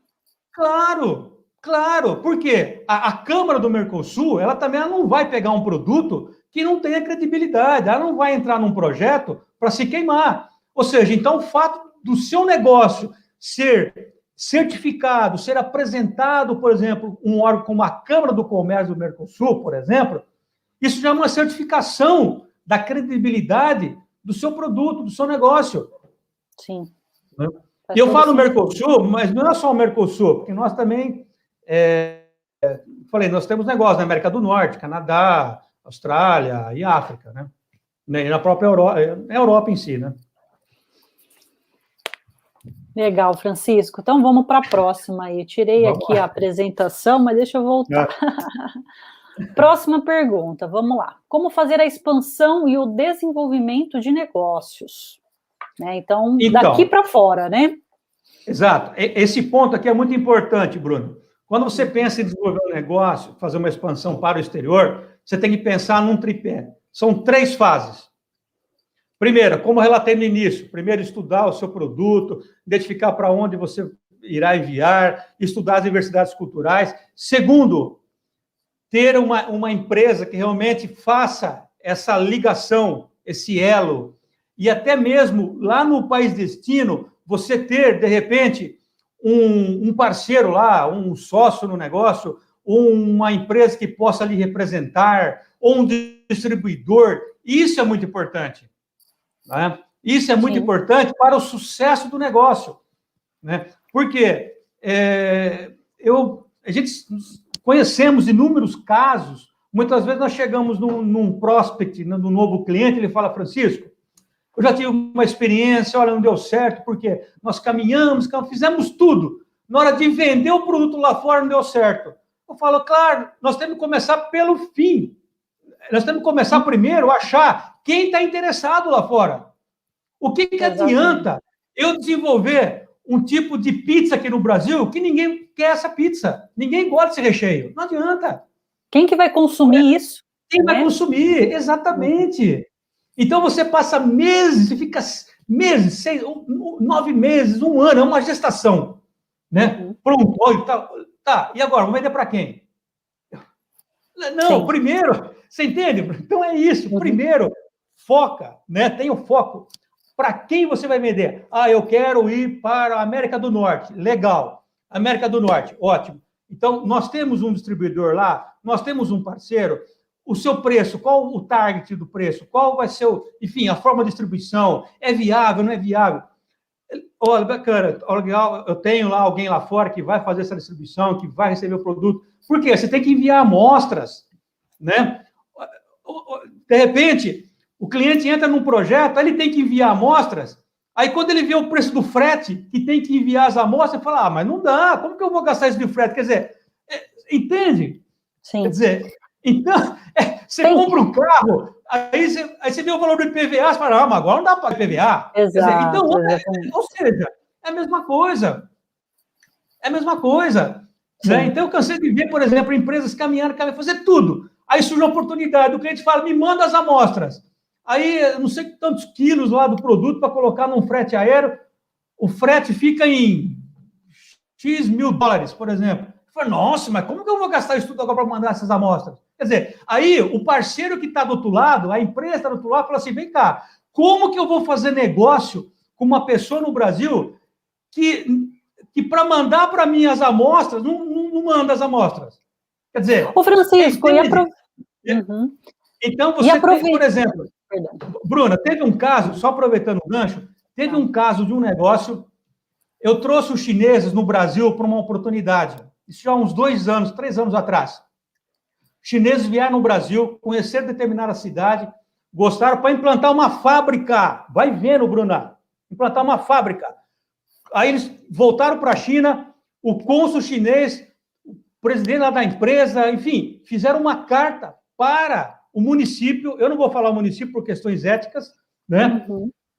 Claro, claro. Por quê? A Câmara do Mercosul, ela também não vai pegar um produto que não tenha credibilidade. Ela não vai entrar num projeto para se queimar. Ou seja, então, o fato do seu negócio ser certificado, ser apresentado, por exemplo, um órgão como a Câmara do Comércio do Mercosul, por exemplo, isso já é uma certificação da credibilidade do seu produto, do seu negócio. Sim. E eu falo Mercosul, mas não é só o Mercosul, porque nós também, nós temos negócio na América do Norte, Canadá, Austrália e África, né? E na própria Europa em si, né? Legal, Francisco. Então, vamos para a próxima aí. Tirei aqui a apresentação, mas deixa eu voltar. Próxima pergunta, vamos lá. Como fazer a expansão e o desenvolvimento de negócios? Né? Então, daqui para fora, né? Exato. Esse ponto aqui é muito importante, Bruno. Quando você pensa em desenvolver um negócio, fazer uma expansão para o exterior, você tem que pensar num tripé. São 3 fases. Primeira, como eu relatei no início, primeiro estudar o seu produto, identificar para onde você irá enviar, estudar as diversidades culturais. Segundo, ter uma empresa que realmente faça essa ligação, esse elo, e até mesmo lá no país destino, você ter, de repente, um parceiro lá, um sócio no negócio, uma empresa que possa lhe representar, ou um distribuidor. Isso é muito importante. Né? Isso é muito importante para o sucesso do negócio. Né? Porque a gente conhecemos inúmeros casos, muitas vezes nós chegamos num prospect, num novo cliente, ele fala, Francisco, eu já tive uma experiência, olha, não deu certo, porque nós caminhamos, fizemos tudo. Na hora de vender o produto lá fora, não deu certo. Eu falo, claro, nós temos que começar pelo fim. Nós temos que começar primeiro a achar quem está interessado lá fora. O que adianta eu desenvolver um tipo de pizza aqui no Brasil que ninguém quer essa pizza? Ninguém gosta desse recheio. Não adianta. Quem que vai consumir isso? Quem vai consumir? Exatamente. Então, você passa meses, você fica meses, 6, 9 meses, 1 ano, é uma gestação. Né? Pronto, tá. E agora, vamos vender para quem? Não, primeiro, você entende? Então, é isso. Primeiro, foca, né? Tenha o foco. Para quem você vai vender? Eu quero ir para a América do Norte. Legal. América do Norte, ótimo. Então, nós temos um distribuidor lá, nós temos um parceiro. O seu preço, qual o target do preço? Qual vai ser, enfim, a forma de distribuição? É viável, não é viável? Olha, bacana, eu tenho lá alguém lá fora que vai fazer essa distribuição, que vai receber o produto. Por quê? Você tem que enviar amostras, né? De repente, o cliente entra num projeto, ele tem que enviar amostras, aí quando ele vê o preço do frete, que tem que enviar as amostras, ele fala, mas não dá, como que eu vou gastar isso de frete? Quer dizer, entende? Sim. Quer dizer, então, você compra um carro, aí você vê o valor do IPVA, você fala, mas agora não dá para IPVA. Exato, então, ou seja, é a mesma coisa. É a mesma coisa. Né? Então, eu cansei de ver, por exemplo, empresas caminhando, fazer tudo. Aí surge a oportunidade, o cliente fala, me manda as amostras. Aí, não sei quantos quilos lá do produto para colocar num frete aéreo, o frete fica em X mil dólares, por exemplo. Eu falo, nossa, mas como que eu vou gastar isso tudo agora para mandar essas amostras? Quer dizer, aí o parceiro que está do outro lado, a empresa está do outro lado, fala assim, vem cá, como que eu vou fazer negócio com uma pessoa no Brasil que para mandar para mim as amostras, não manda as amostras? Quer dizer... Ô, Francisco, Então, você tem, por exemplo... Bruna, teve um caso, só aproveitando o gancho, teve um caso de um negócio, eu trouxe os chineses no Brasil para uma oportunidade, isso já há uns 2 anos, 3 anos atrás. Os chineses vieram no Brasil, conheceram determinada cidade, gostaram para implantar uma fábrica. Vai vendo, Bruna. Implantar uma fábrica. Aí eles voltaram para a China, o cônsul chinês, o presidente lá da empresa, enfim, fizeram uma carta para o município, eu não vou falar o município por questões éticas, né?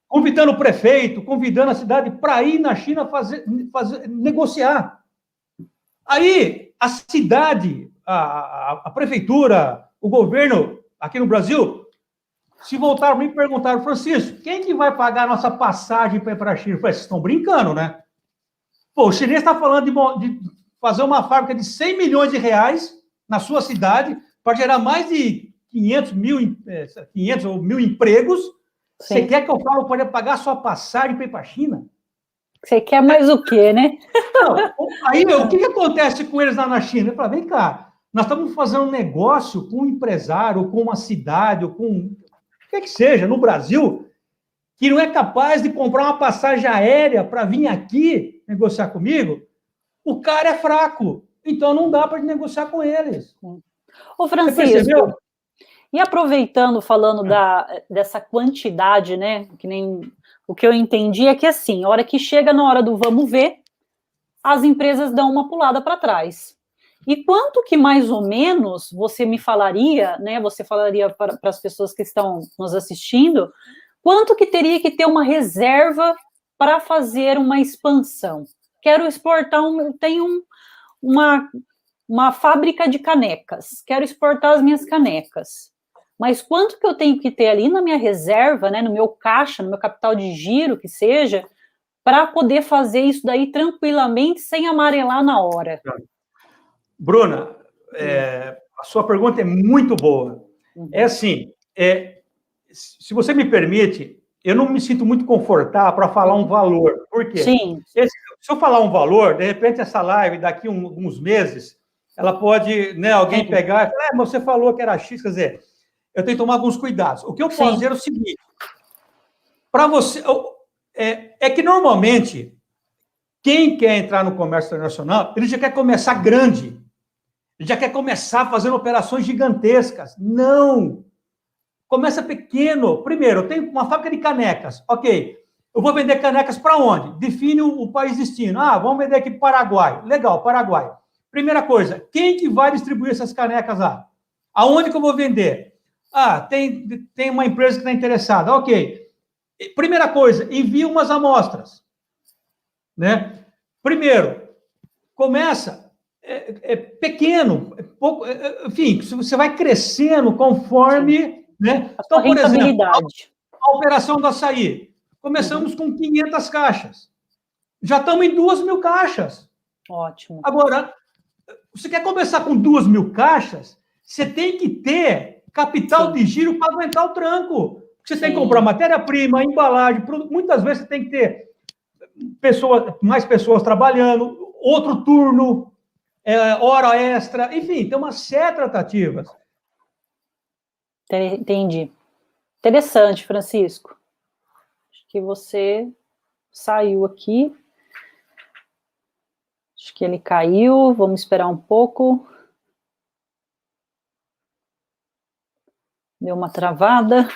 Convidando o prefeito, convidando a cidade para ir na China negociar. Aí a cidade, a prefeitura, o governo aqui no Brasil, se voltaram para mim e perguntaram, Francisco, quem que vai pagar a nossa passagem para ir para a China? Eu falei, vocês estão brincando, né? Pô, o chinês está falando de fazer uma fábrica de 100 milhões de reais na sua cidade para gerar mais de 500 ou 1.000 empregos. Sim. Você quer que eu falo para pagar a sua passagem para ir para a China? Você quer mais o quê, né? Não, aí, o que acontece com eles lá na China? Eu falo, vem cá, nós estamos fazendo um negócio com um empresário, com uma cidade, ou com o que seja, no Brasil, que não é capaz de comprar uma passagem aérea para vir aqui negociar comigo, o cara é fraco. Então, não dá para negociar com eles. Ô, Francisco, e aproveitando, falando dessa quantidade, né, que nem o que eu entendi é que, assim, a hora que chega na hora do vamos ver, as empresas dão uma pulada para trás. E quanto que, mais ou menos, você me falaria, né, você falaria para as pessoas que estão nos assistindo, quanto que teria que ter uma reserva para fazer uma expansão? Quero exportar, tenho uma fábrica de canecas, quero exportar as minhas canecas. Mas quanto que eu tenho que ter ali na minha reserva, né, no meu caixa, no meu capital de giro, que seja, para poder fazer isso daí tranquilamente, sem amarelar na hora? Bruna, a sua pergunta é muito boa. É assim, se você me permite, eu não me sinto muito confortável para falar um valor. Por quê? Sim. Se eu falar um valor, de repente essa live, daqui uns meses, ela pode, né, alguém pegar e falar, mas você falou que era X, quer dizer, eu tenho que tomar alguns cuidados. O que eu posso dizer é o seguinte, para você, é que normalmente, quem quer entrar no comércio internacional, ele já quer começar grande, ele já quer começar fazendo operações gigantescas. Não! Começa pequeno. Primeiro, eu tenho uma fábrica de canecas. Ok, eu vou vender canecas para onde? Define o país destino. Ah, vamos vender aqui para o Paraguai. Legal, Paraguai. Primeira coisa, quem que vai distribuir essas canecas lá? Aonde que eu vou vender? Ah, tem uma empresa que está interessada. Ok. Primeira coisa, envia umas amostras. Né? Primeiro, começa pequeno, pouco, enfim, você vai crescendo conforme... Né? Então, por exemplo, a operação do açaí. Começamos com 500 caixas. Já estamos em 2.000 caixas. Ótimo. Agora, você quer começar com 2.000 caixas, você tem que ter capital de giro para aguentar o tranco. Você tem que comprar matéria-prima, embalagem, produto. Muitas vezes você tem que ter mais pessoas trabalhando, outro turno, hora extra, enfim, tem uma série de tratativas. Entendi. Interessante, Francisco. Acho que você saiu aqui. Acho que ele caiu. Vamos esperar um pouco. Deu uma travada.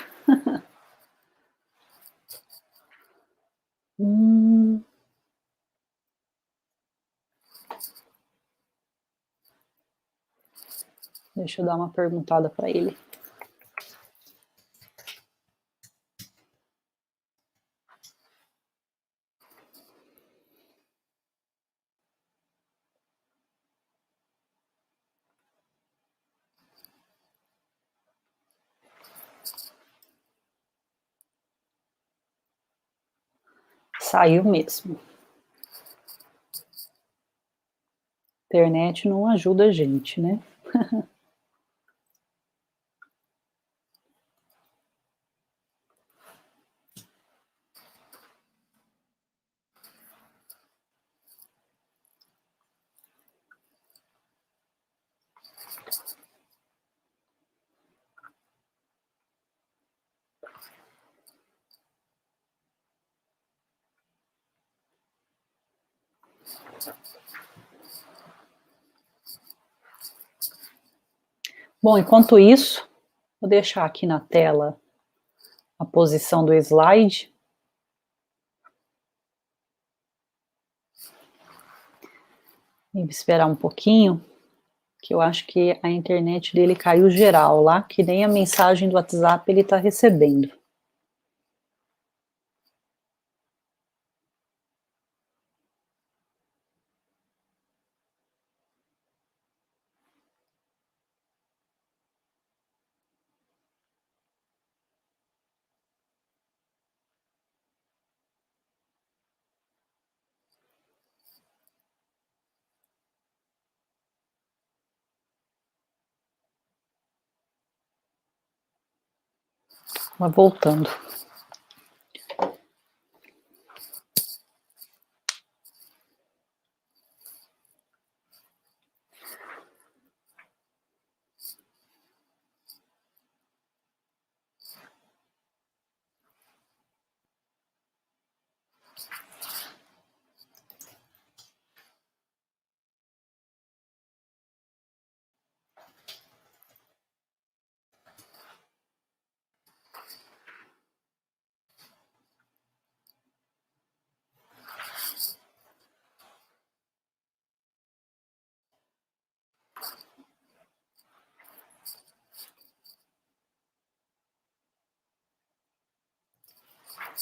Deixa eu dar uma perguntada para ele. Saiu mesmo. Internet não ajuda a gente, né? Bom, enquanto isso, vou deixar aqui na tela a posição do slide. Vou esperar um pouquinho, que eu acho que a internet dele caiu geral lá, que nem a mensagem do WhatsApp ele está recebendo. Mas voltando.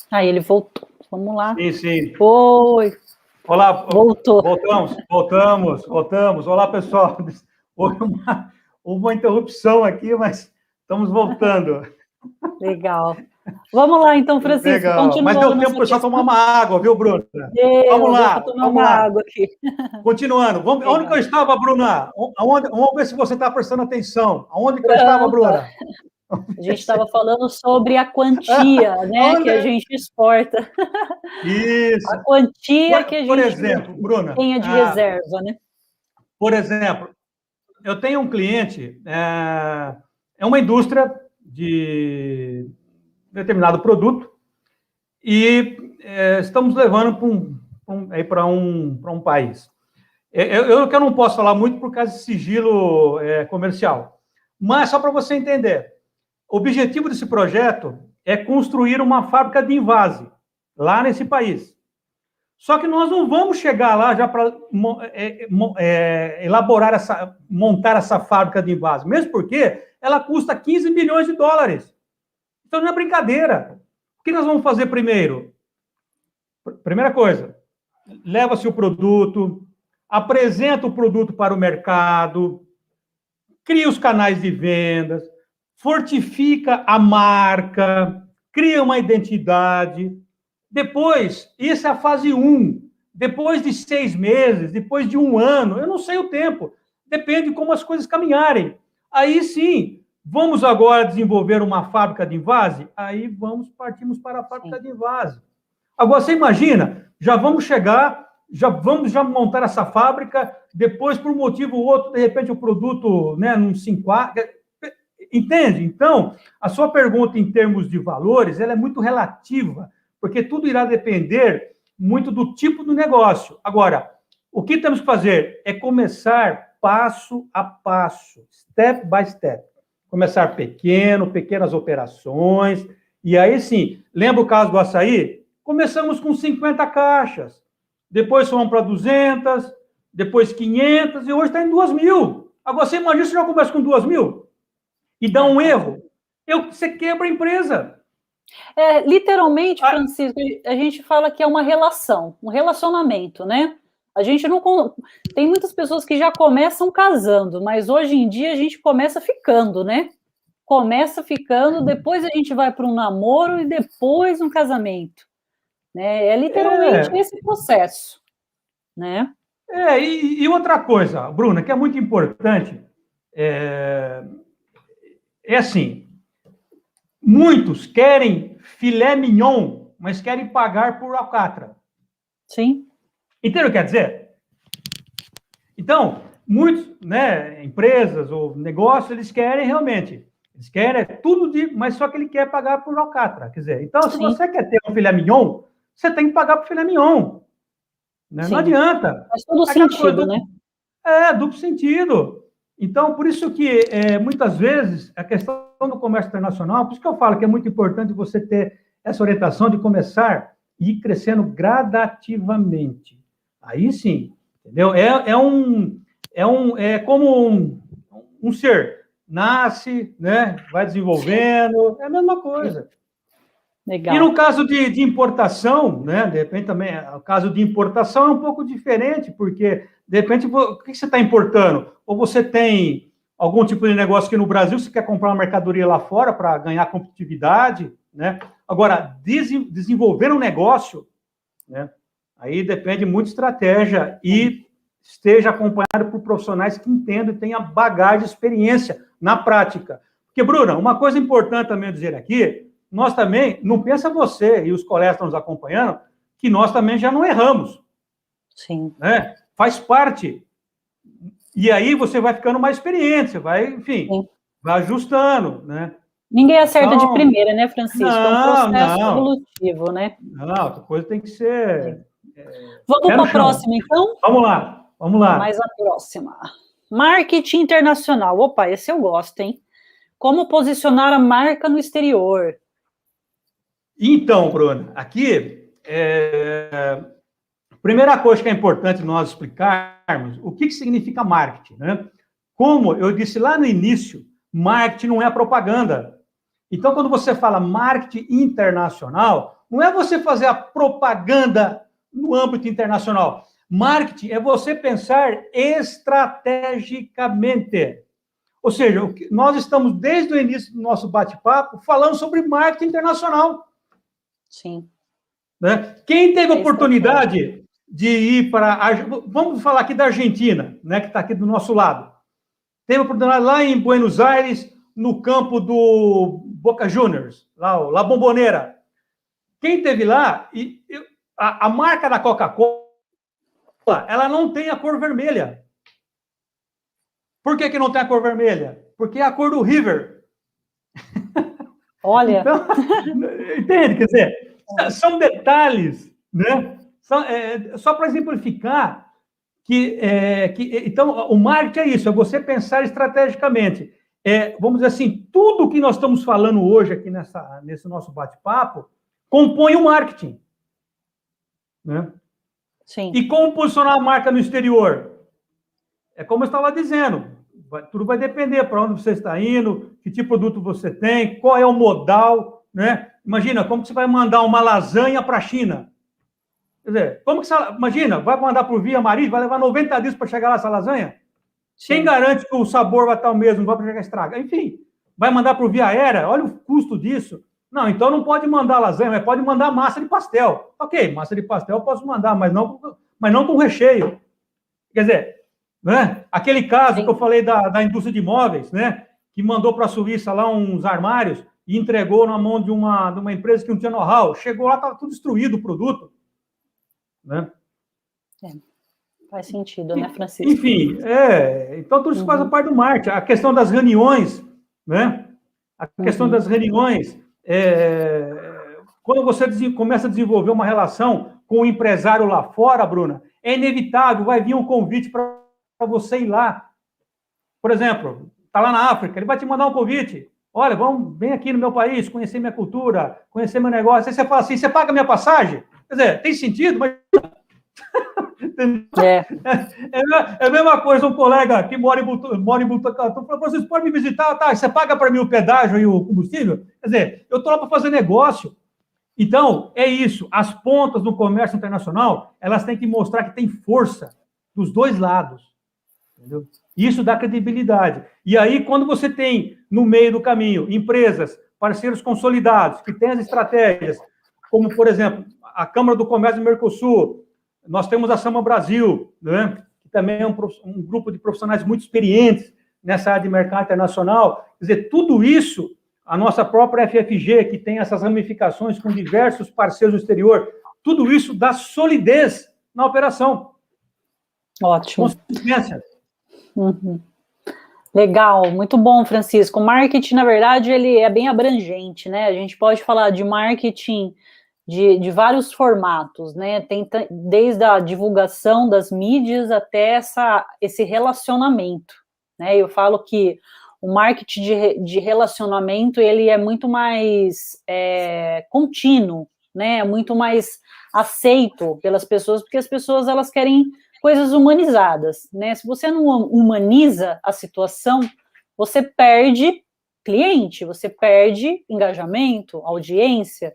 Aí ele voltou. Vamos lá. Sim, sim. Oi. Olá. Voltou. Voltamos. Olá, pessoal. Houve uma interrupção aqui, mas estamos voltando. Legal. Vamos lá, então, Francisco. Legal. Mas deu tempo para o pessoal tomar uma água, viu, Bruna? Vamos lá. Tomar uma água aqui. Continuando. Onde que eu estava, Bruna? Vamos ver se você está prestando atenção. Aonde que eu estava, Bruna? A gente estava falando sobre a quantia, né, que a gente exporta. Isso. A quantia que a gente, por exemplo, Bruna, tenha de reserva, né? Por exemplo, eu tenho um cliente, é uma indústria de determinado produto e estamos levando para um país. Eu não posso falar muito por causa de sigilo comercial, mas só para você entender, o objetivo desse projeto é construir uma fábrica de invase lá nesse país. Só que nós não vamos chegar lá já para montar essa fábrica de invase, mesmo porque ela custa 15 milhões de dólares. Então não é brincadeira. O que nós vamos fazer primeiro? Primeira coisa, leva-se o produto, apresenta o produto para o mercado, cria os canais de vendas, fortifica a marca, cria uma identidade. Depois, isso é a fase 1. Depois de 6 meses, depois de 1 ano, eu não sei o tempo, depende de como as coisas caminharem. Aí sim, vamos agora desenvolver uma fábrica de invase? Aí partimos para a fábrica de invase. Agora, você imagina, já vamos montar essa fábrica, depois, por um motivo ou outro, de repente o produto não se enquadra. Entende? Então, a sua pergunta em termos de valores, ela é muito relativa, porque tudo irá depender muito do tipo do negócio. Agora, o que temos que fazer é começar passo a passo, step by step. Começar pequenas operações, e aí sim, lembra o caso do açaí? Começamos com 50 caixas, depois fomos para 200, depois 500, e hoje está em 2.000. Agora, você imagina se já começa com 2.000 e dá um erro, você quebra a empresa. Literalmente, Francisco, a gente fala que é uma relação, um relacionamento, né? A gente não... Tem muitas pessoas que já começam casando, mas hoje em dia a gente começa ficando, né? Começa ficando, depois a gente vai para um namoro e depois um casamento. Né? É literalmente esse processo. Né? E outra coisa, Bruna, que é muito importante, é assim, muitos querem filé mignon, mas querem pagar por alcatra. Sim. Entende o que quer dizer? Então, muitos, empresas ou negócios, eles querem tudo mas só que ele quer pagar por alcatra. Quer dizer, então, se você quer ter um filé mignon, você tem que pagar por filé mignon. Né? Não adianta. Faz todo sentido, né? Duplo sentido. Então, por isso que, muitas vezes, a questão do comércio internacional, por isso que eu falo que é muito importante você ter essa orientação de começar e ir crescendo gradativamente. Aí sim, entendeu? É como um ser, nasce, né, vai desenvolvendo, é a mesma coisa. Legal. E no caso de importação, né, de repente também, o caso de importação é um pouco diferente, porque, de repente, o que você está importando? Ou você tem algum tipo de negócio aqui no Brasil, você quer comprar uma mercadoria lá fora para ganhar competitividade, né? Agora, desenvolver um negócio, né, aí depende muito de estratégia e esteja acompanhado por profissionais que entendam e tenham bagagem, experiência na prática. Porque, Bruna, uma coisa importante também dizer aqui, nós também, não pensa você e os colegas que estão nos acompanhando, que nós também já não erramos. Sim. Né? Faz parte. E aí você vai ficando mais experiente, você vai, enfim, sim, vai ajustando, né? Ninguém acerta então, de primeira, né, Francisco? É um processo evolutivo, né? Não, a coisa tem que ser... Vamos para a próxima, então? Vamos lá. Mais a próxima. Marketing internacional. Opa, esse eu gosto, hein? Como posicionar a marca no exterior? Então, Bruno, aqui, primeira coisa que é importante nós explicarmos, o que significa marketing, né? Como eu disse lá no início, marketing não é propaganda. Então, quando você fala marketing internacional, não é você fazer a propaganda no âmbito internacional. Marketing é você pensar estrategicamente. Ou seja, nós estamos, desde o início do nosso bate-papo, falando sobre marketing internacional. Sim. Né? Quem teve a oportunidade de ir para... Vamos falar aqui da Argentina, né, que está aqui do nosso lado. Teve a oportunidade lá em Buenos Aires, no campo do Boca Juniors, lá, La Bombonera. Quem teve lá, a marca da Coca-Cola, ela não tem a cor vermelha. Por que não tem a cor vermelha? Porque é a cor do River. Olha. Então, entende? Quer dizer, são detalhes, né? Só para exemplificar então, o marketing é isso, é você pensar estrategicamente. Vamos dizer assim, tudo que nós estamos falando hoje aqui nesse nosso bate-papo compõe o marketing. Né? Sim. E como posicionar a marca no exterior? É como eu estava dizendo, tudo vai depender para onde você está indo, que tipo de produto você tem, qual é o modal, né? Imagina, como que você vai mandar uma lasanha para a China? Quer dizer, como que você, imagina, vai mandar por via marítima, vai levar 90 dias para chegar lá essa lasanha? Sim. Quem garante que o sabor vai estar o mesmo, não vai chegar estragar? Enfim, vai mandar por via aérea, olha o custo disso. Não, então não pode mandar lasanha, mas pode mandar massa de pastel. Ok, massa de pastel eu posso mandar, mas não com recheio. Quer dizer, né? Aquele caso que eu falei da indústria de imóveis, né? Que mandou para a Suíça lá uns armários e entregou na mão de uma empresa que não tinha know-how. Chegou lá, estava tudo destruído o produto. Né? Faz sentido, né, Francisco? Enfim, então tudo isso faz parte do marketing. A questão das reuniões, né? A questão das reuniões, quando você começa a desenvolver uma relação com o empresário lá fora, Bruna, é inevitável, vai vir um convite para você ir lá. Por exemplo, está lá na África, ele vai te mandar um convite. Olha, vem aqui no meu país, conhecer minha cultura, conhecer meu negócio. Aí você fala assim, você paga minha passagem? Quer dizer, tem sentido, mas... É a mesma coisa, um colega que mora em Botucatu falou, vocês podem me visitar, tá? Você paga para mim o pedágio e o combustível? Quer dizer, eu estou lá para fazer negócio. Então, é isso. As pontas no comércio internacional, elas têm que mostrar que tem força dos dois lados. Entendeu? Isso dá credibilidade. E aí, quando você tem, no meio do caminho, empresas, parceiros consolidados, que têm as estratégias, como, por exemplo, a Câmara do Comércio do Mercosul, nós temos a Sama Brasil, né? Que também é um grupo de profissionais muito experientes nessa área de mercado internacional. Quer dizer, tudo isso, a nossa própria FFG, que tem essas ramificações com diversos parceiros do exterior, tudo isso dá solidez na operação. Ótimo. Consistência. Legal, muito bom, Francisco. O marketing, na verdade, ele é bem abrangente, né? A gente pode falar de marketing de vários formatos, né? Tem desde a divulgação das mídias até esse relacionamento, né? Eu falo que o marketing de relacionamento, ele é muito mais contínuo, né? Muito mais aceito pelas pessoas, porque as pessoas, elas querem coisas humanizadas, né? Se você não humaniza a situação, você perde cliente, você perde engajamento, audiência,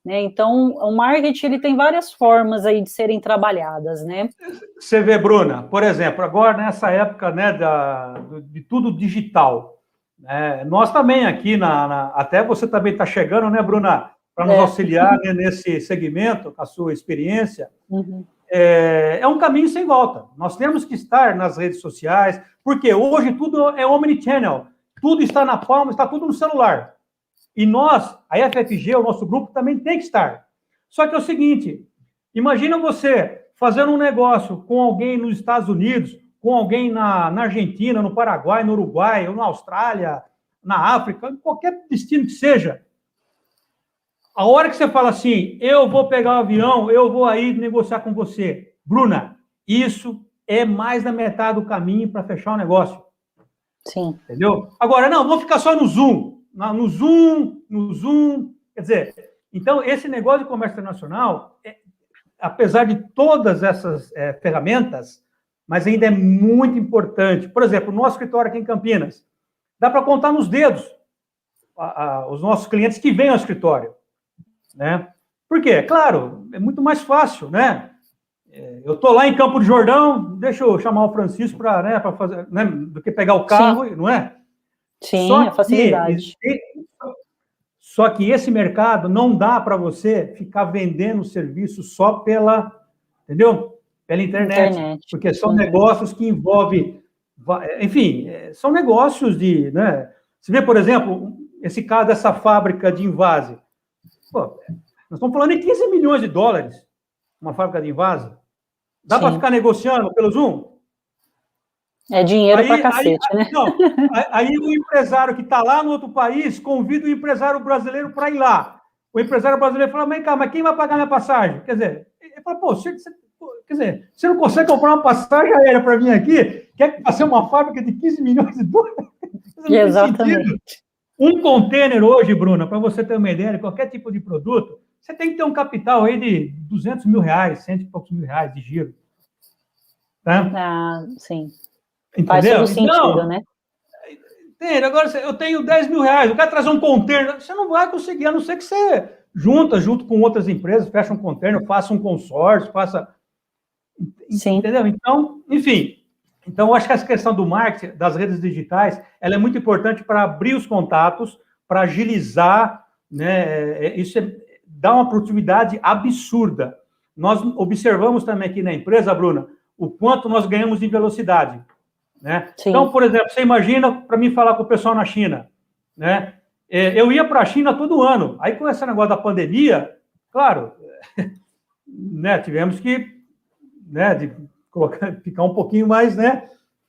né? Então, o marketing ele tem várias formas aí de serem trabalhadas, né? Você vê, Bruna, por exemplo, agora nessa época, né, de tudo digital, né, nós também aqui, até você também está chegando, né, Bruna, para nos auxiliar, né, nesse segmento, com a sua experiência, é um caminho sem volta. Nós temos que estar nas redes sociais, porque hoje tudo é omnichannel, tudo está na palma, está tudo no celular. E nós, a FFG, o nosso grupo, também tem que estar. Só que é o seguinte, imagina você fazendo um negócio com alguém nos Estados Unidos, com alguém na Argentina, no Paraguai, no Uruguai, ou na Austrália, na África, em qualquer destino que seja. A hora que você fala assim, eu vou pegar o avião, eu vou aí negociar com você. Bruna, isso é mais da metade do caminho para fechar o negócio. Sim. Entendeu? Agora, não, vou ficar só no Zoom. No Zoom. Quer dizer, então, esse negócio de comércio internacional, apesar de todas essas ferramentas, mas ainda é muito importante. Por exemplo, o nosso escritório aqui em Campinas, dá para contar nos dedos os nossos clientes que vêm ao escritório. Né? Por quê? Claro, é muito mais fácil, né? Eu estou lá em Campo do Jordão, deixa eu chamar o Francisco para fazer, né, do que pegar o carro, Sim. Não é? Sim, a facilidade. Só que esse mercado não dá para você ficar vendendo serviço só entendeu? Pela internet. Porque são negócios que envolvem, enfim, são negócios né? Você vê, por exemplo, esse caso dessa fábrica de invase. Pô, nós estamos falando em 15 milhões de dólares, uma fábrica de invase. Dá para ficar negociando pelo Zoom? É dinheiro para cacete, né? Não, aí o empresário que está lá no outro país convida o empresário brasileiro para ir lá. O empresário brasileiro fala, mas quem vai pagar minha passagem? Quer dizer, ele fala, você não consegue comprar uma passagem aérea para vir aqui? Quer fazer uma fábrica de 15 milhões de dólares? Exatamente. Um container hoje, Bruna, para você ter uma ideia, de qualquer tipo de produto, você tem que ter um capital aí de 200 mil reais, 100 e poucos mil reais de giro. Tá? Ah, sim. Entendeu? Faz todo sentido, né? Entende? Agora, eu tenho 10 mil reais, eu quero trazer um container, você não vai conseguir, a não ser que você junto com outras empresas, fecha um container, faça um consórcio, Sim. Entendeu? Então, enfim. Então, eu acho que essa questão do marketing, das redes digitais, ela é muito importante para abrir os contatos, para agilizar, né? Isso dá uma produtividade absurda. Nós observamos também aqui na empresa, Bruna, o quanto nós ganhamos em velocidade. Né? Então, por exemplo, você imagina para mim falar com o pessoal na China. Né? Eu ia para a China todo ano. Aí, com esse negócio da pandemia, claro, né, tivemos que ficar um pouquinho mais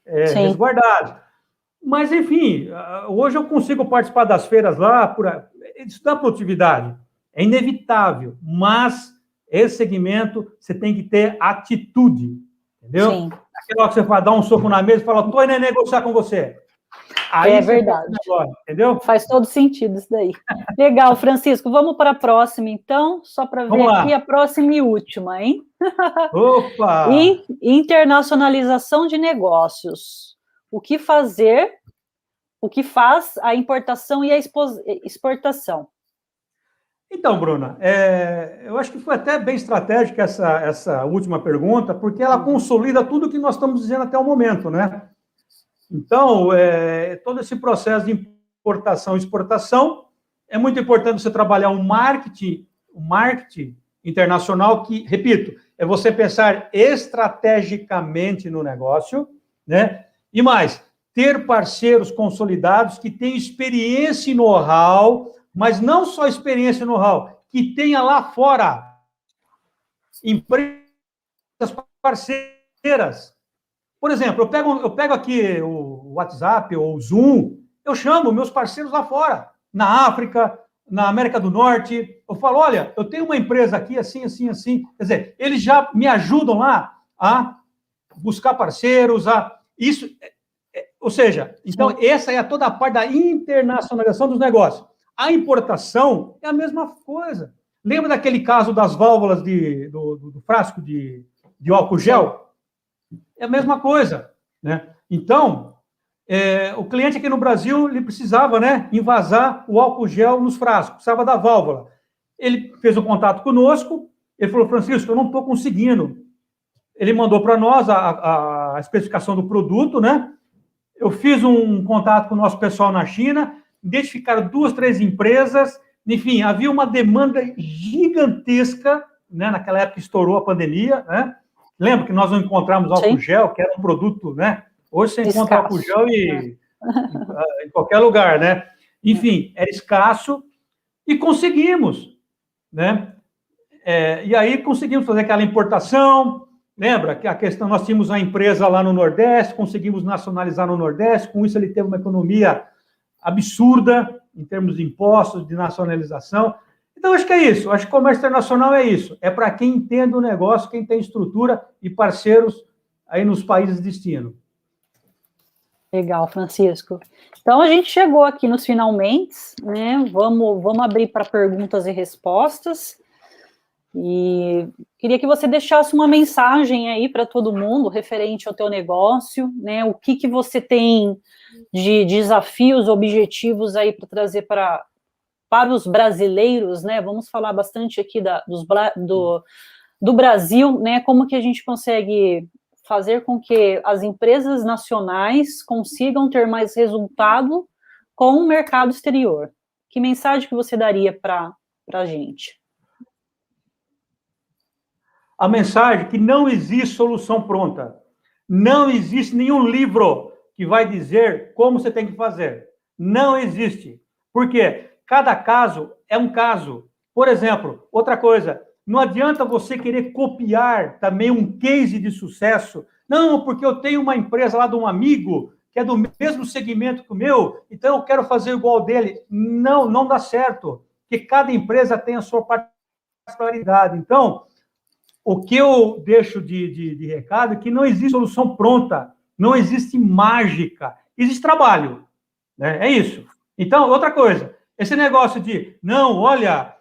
resguardado. Mas, enfim, hoje eu consigo participar das feiras lá, isso dá produtividade. É inevitável, mas esse segmento você tem que ter atitude, entendeu? Sim. Aquela que você vai dar um soco na mesa e fala, estou indo negociar com você. Aí é verdade. Negócio, entendeu? Faz todo sentido isso daí. Legal, Francisco. Vamos para a próxima, então, só para ver aqui a próxima e última, hein? Opa! Internacionalização de negócios. O que fazer, o que faz a importação e a exportação? Então, Bruna, eu acho que foi até bem estratégica essa última pergunta, porque ela consolida tudo o que nós estamos dizendo até o momento, né? Então, todo esse processo de importação e exportação, é muito importante você trabalhar o marketing internacional, que, repito, é você pensar estrategicamente no negócio, né? E mais, ter parceiros consolidados que tenham experiência e know-how, mas não só experiência e know-how, que tenha lá fora empresas parceiras. Por exemplo, eu pego aqui o WhatsApp ou o Zoom, eu chamo meus parceiros lá fora, na África, na América do Norte, eu falo, olha, eu tenho uma empresa aqui, assim, assim, assim. Quer dizer, eles já me ajudam lá a buscar parceiros, isso, ou seja, então, essa é toda a parte da internacionalização dos negócios. A importação é a mesma coisa. Lembra daquele caso das válvulas do frasco de álcool gel? é a mesma coisa, né? Então, o cliente aqui no Brasil, ele precisava, né, invasar o álcool gel nos frascos, precisava da válvula. Ele fez um contato conosco, ele falou, Francisco, eu não estou conseguindo. Ele mandou para nós a especificação do produto, né? Eu fiz um contato com o nosso pessoal na China, identificaram 2, 3 empresas, enfim, havia uma demanda gigantesca, né? Naquela época estourou a pandemia, né? Lembra que nós não encontramos álcool gel, que era um produto, né? Hoje você encontra álcool gel em qualquer lugar, né? Enfim, era escasso e conseguimos, né? E aí conseguimos fazer aquela importação. Lembra que a questão, nós tínhamos uma empresa lá no Nordeste, conseguimos nacionalizar no Nordeste, com isso ele teve uma economia absurda em termos de impostos, de nacionalização. Então, acho que é isso, acho que o comércio internacional é isso, é para quem entende o negócio, quem tem estrutura e parceiros aí nos países de destino. Legal, Francisco. Então, a gente chegou aqui nos finalmente, né? Vamos abrir para perguntas e respostas. E queria que você deixasse uma mensagem aí para todo mundo referente ao teu negócio, né? O que você tem de desafios, objetivos aí para trazer para os brasileiros, né? Vamos falar bastante aqui do Brasil, né? Como que a gente consegue fazer com que as empresas nacionais consigam ter mais resultado com o mercado exterior? Que mensagem que você daria para a gente? A mensagem é que não existe solução pronta. Não existe nenhum livro que vai dizer como você tem que fazer. Não existe. Por quê? Cada caso é um caso. Por exemplo, outra coisa, não adianta você querer copiar também um case de sucesso. Não, porque eu tenho uma empresa lá de um amigo que é do mesmo segmento que o meu, então eu quero fazer igual dele. Não, não dá certo. Porque cada empresa tem a sua particularidade. Então, o que eu deixo de recado é que não existe solução pronta, não existe mágica, existe trabalho, né? É isso. Então, outra coisa, esse negócio de, não, olha,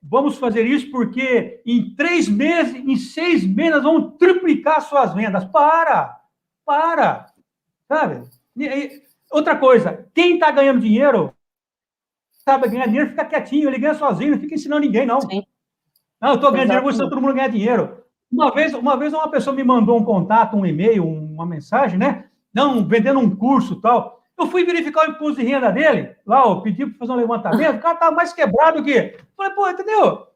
vamos fazer isso porque em 3 meses, em 6 meses, nós vamos triplicar suas vendas. Para, sabe? Outra coisa, quem está ganhando dinheiro, sabe ganhar dinheiro, fica quietinho, ele ganha sozinho, não fica ensinando ninguém, não. Sim. Não, eu estou ganhando dinheiro, vou ensinar todo mundo a ganhar dinheiro. Uma vez uma pessoa me mandou um contato, um e-mail, uma mensagem, né? Não, vendendo um curso e tal. Eu fui verificar o imposto de renda dele, lá, eu pedi para fazer um levantamento, o cara estava mais quebrado que... Eu falei, pô, entendeu?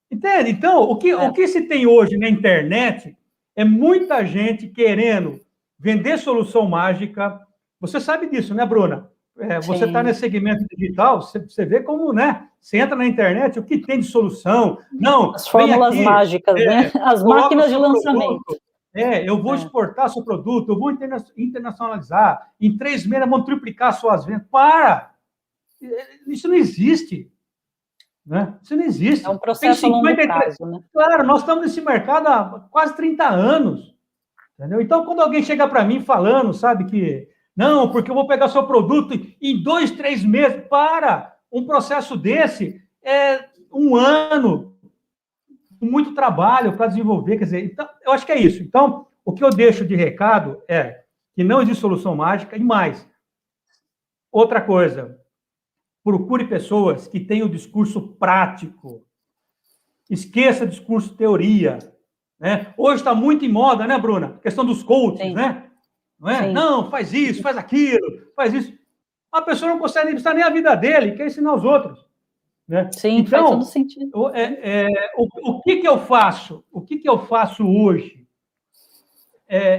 Entende? Então, o que se tem hoje na internet é muita gente querendo vender solução mágica. Você sabe disso, né, Bruna? Você está nesse segmento digital, você vê como, né? Você entra na internet, o que tem de solução? Não, as fórmulas mágicas, né? As máquinas de lançamento. Eu vou exportar seu produto, eu vou internacionalizar. Em 3 meses, vamos triplicar suas vendas. Para! Isso não existe. Né? Isso não existe. É um processo a longo prazo, né? Claro, nós estamos nesse mercado há quase 30 anos. Entendeu? Então, quando alguém chega para mim falando, sabe, que não, porque eu vou pegar seu produto em 2, 3 meses, para! Um processo desse é 1 ano, com muito trabalho para desenvolver, quer dizer, então, eu acho que é isso. Então, o que eu deixo de recado é que não existe solução mágica, e mais, outra coisa, procure pessoas que tenham discurso prático, esqueça discurso teoria, né? Hoje está muito em moda, né, Bruna? A questão dos coaches, sim, né? Não é? Sim. Não, faz isso, faz aquilo, faz isso. A pessoa não consegue nem a vida dele, quer ensinar os outros. Né? Sim, então, faz todo sentido. O que eu faço? O que eu faço hoje?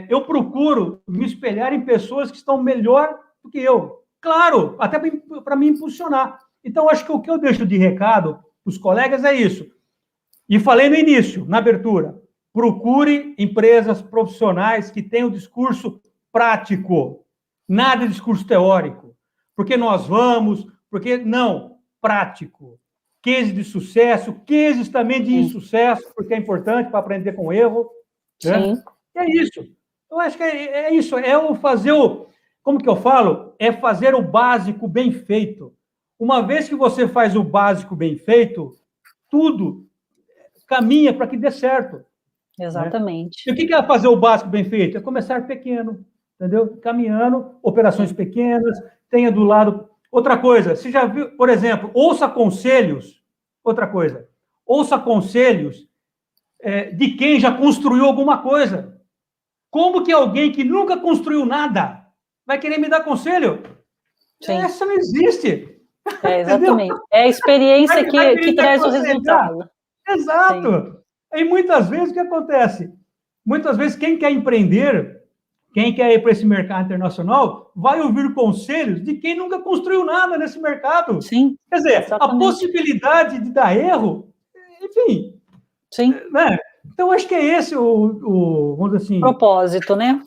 Eu procuro me espelhar em pessoas que estão melhor do que eu. Claro, até para me impulsionar. Então, acho que o que eu deixo de recado para os colegas é isso. E falei no início, na abertura, procure empresas profissionais que tenham discurso prático, nada de discurso teórico. Porque nós vamos, porque não, prático. Cases de sucesso, cases também de insucesso, porque é importante para aprender com erro. Né? É isso. Eu acho que é isso, como que eu falo? É fazer o básico bem feito. Uma vez que você faz o básico bem feito, tudo caminha para que dê certo. Exatamente. Né? E o que é fazer o básico bem feito? É começar pequeno, entendeu? Caminhando, operações pequenas, tenha do lado... Outra coisa, você já viu, por exemplo, ouça conselhos, outra coisa, ouça conselhos de quem já construiu alguma coisa. Como que alguém que nunca construiu nada vai querer me dar conselho? Sim. Essa não existe. Exatamente. É a experiência que traz o resultado. Exato. Sim. E muitas vezes o que acontece? Muitas vezes quem quer empreender, quem quer ir para esse mercado internacional, vai ouvir conselhos de quem nunca construiu nada nesse mercado. Sim. Quer dizer, exatamente. A possibilidade de dar erro, enfim. Sim. Né? Então, acho que é esse vamos dizer assim... propósito, né?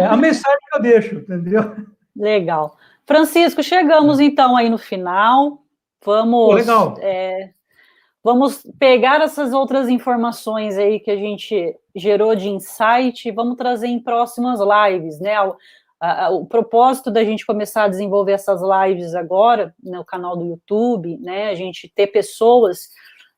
A mensagem que eu deixo, entendeu? Legal. Francisco, chegamos então aí no final. Vamos pegar essas outras informações aí que a gente gerou de insight e vamos trazer em próximas lives, né? O propósito da gente começar a desenvolver essas lives agora no canal do YouTube, né? A gente ter pessoas,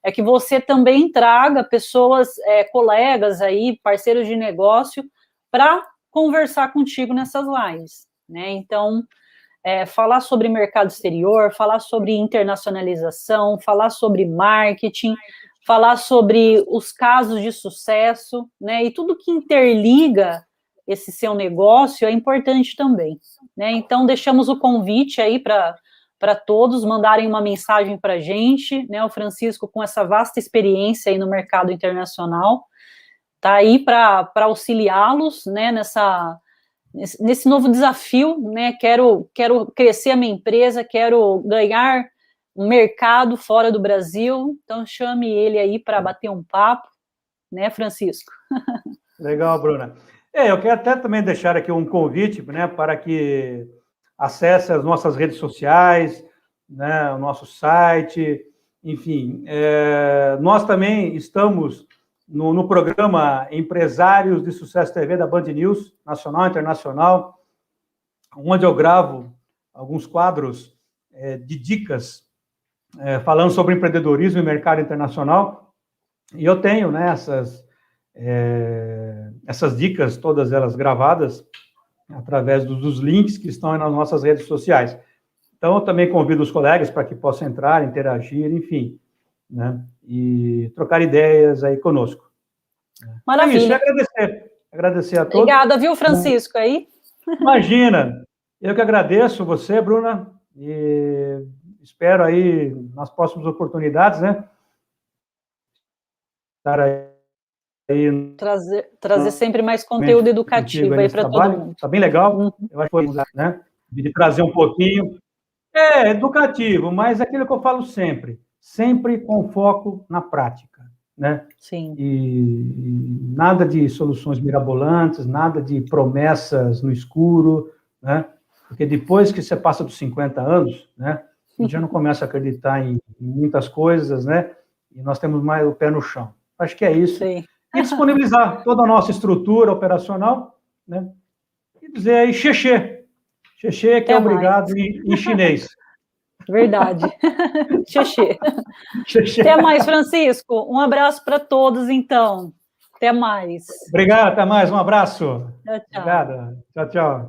é que você também traga pessoas, colegas aí, parceiros de negócio, para conversar contigo nessas lives, né? Então, falar sobre mercado exterior, falar sobre internacionalização, falar sobre marketing, falar sobre os casos de sucesso, né? E tudo que interliga esse seu negócio é importante também, né? Então, deixamos o convite aí para todos mandarem uma mensagem para a gente, né? O Francisco, com essa vasta experiência aí no mercado internacional, está aí para auxiliá-los, né? Nesse novo desafio, né? Quero crescer a minha empresa, quero ganhar um mercado fora do Brasil, então chame ele aí para bater um papo, né, Francisco? Legal, Bruna. Eu quero até também deixar aqui um convite, né, para que acesse as nossas redes sociais, né, o nosso site, enfim. Nós também estamos no programa Empresários de Sucesso TV da Band News, nacional e internacional, onde eu gravo alguns quadros de dicas falando sobre empreendedorismo e mercado internacional. E eu tenho, né, essas dicas, todas elas gravadas, através dos links que estão nas nossas redes sociais. Então, eu também convido os colegas para que possam entrar, interagir, enfim, né, e trocar ideias aí conosco. Maravilha. É isso, agradecer a todos. Obrigada, viu, Francisco, aí? Imagina, eu que agradeço você, Bruna, e espero aí, nas próximas oportunidades, né, estar aí trazer sempre mais conteúdo educativo aí para todo mundo. Está bem legal, eu acho que foi, né, de trazer um pouquinho. Educativo, mas é aquilo que eu falo sempre com foco na prática, né? Sim. E nada de soluções mirabolantes, nada de promessas no escuro, né? Porque depois que você passa dos 50 anos, né, a gente já não começa a acreditar em muitas coisas, né? E nós temos mais o pé no chão. Acho que é isso. Sim. E disponibilizar toda a nossa estrutura operacional, né? E dizer aí, xexê. Xexê que é obrigado em chinês. Verdade. Xexê. Até mais, Francisco. Um abraço para todos, então. Até mais. Obrigado, até mais. Um abraço. Tchau, tchau. Obrigado. Tchau, tchau.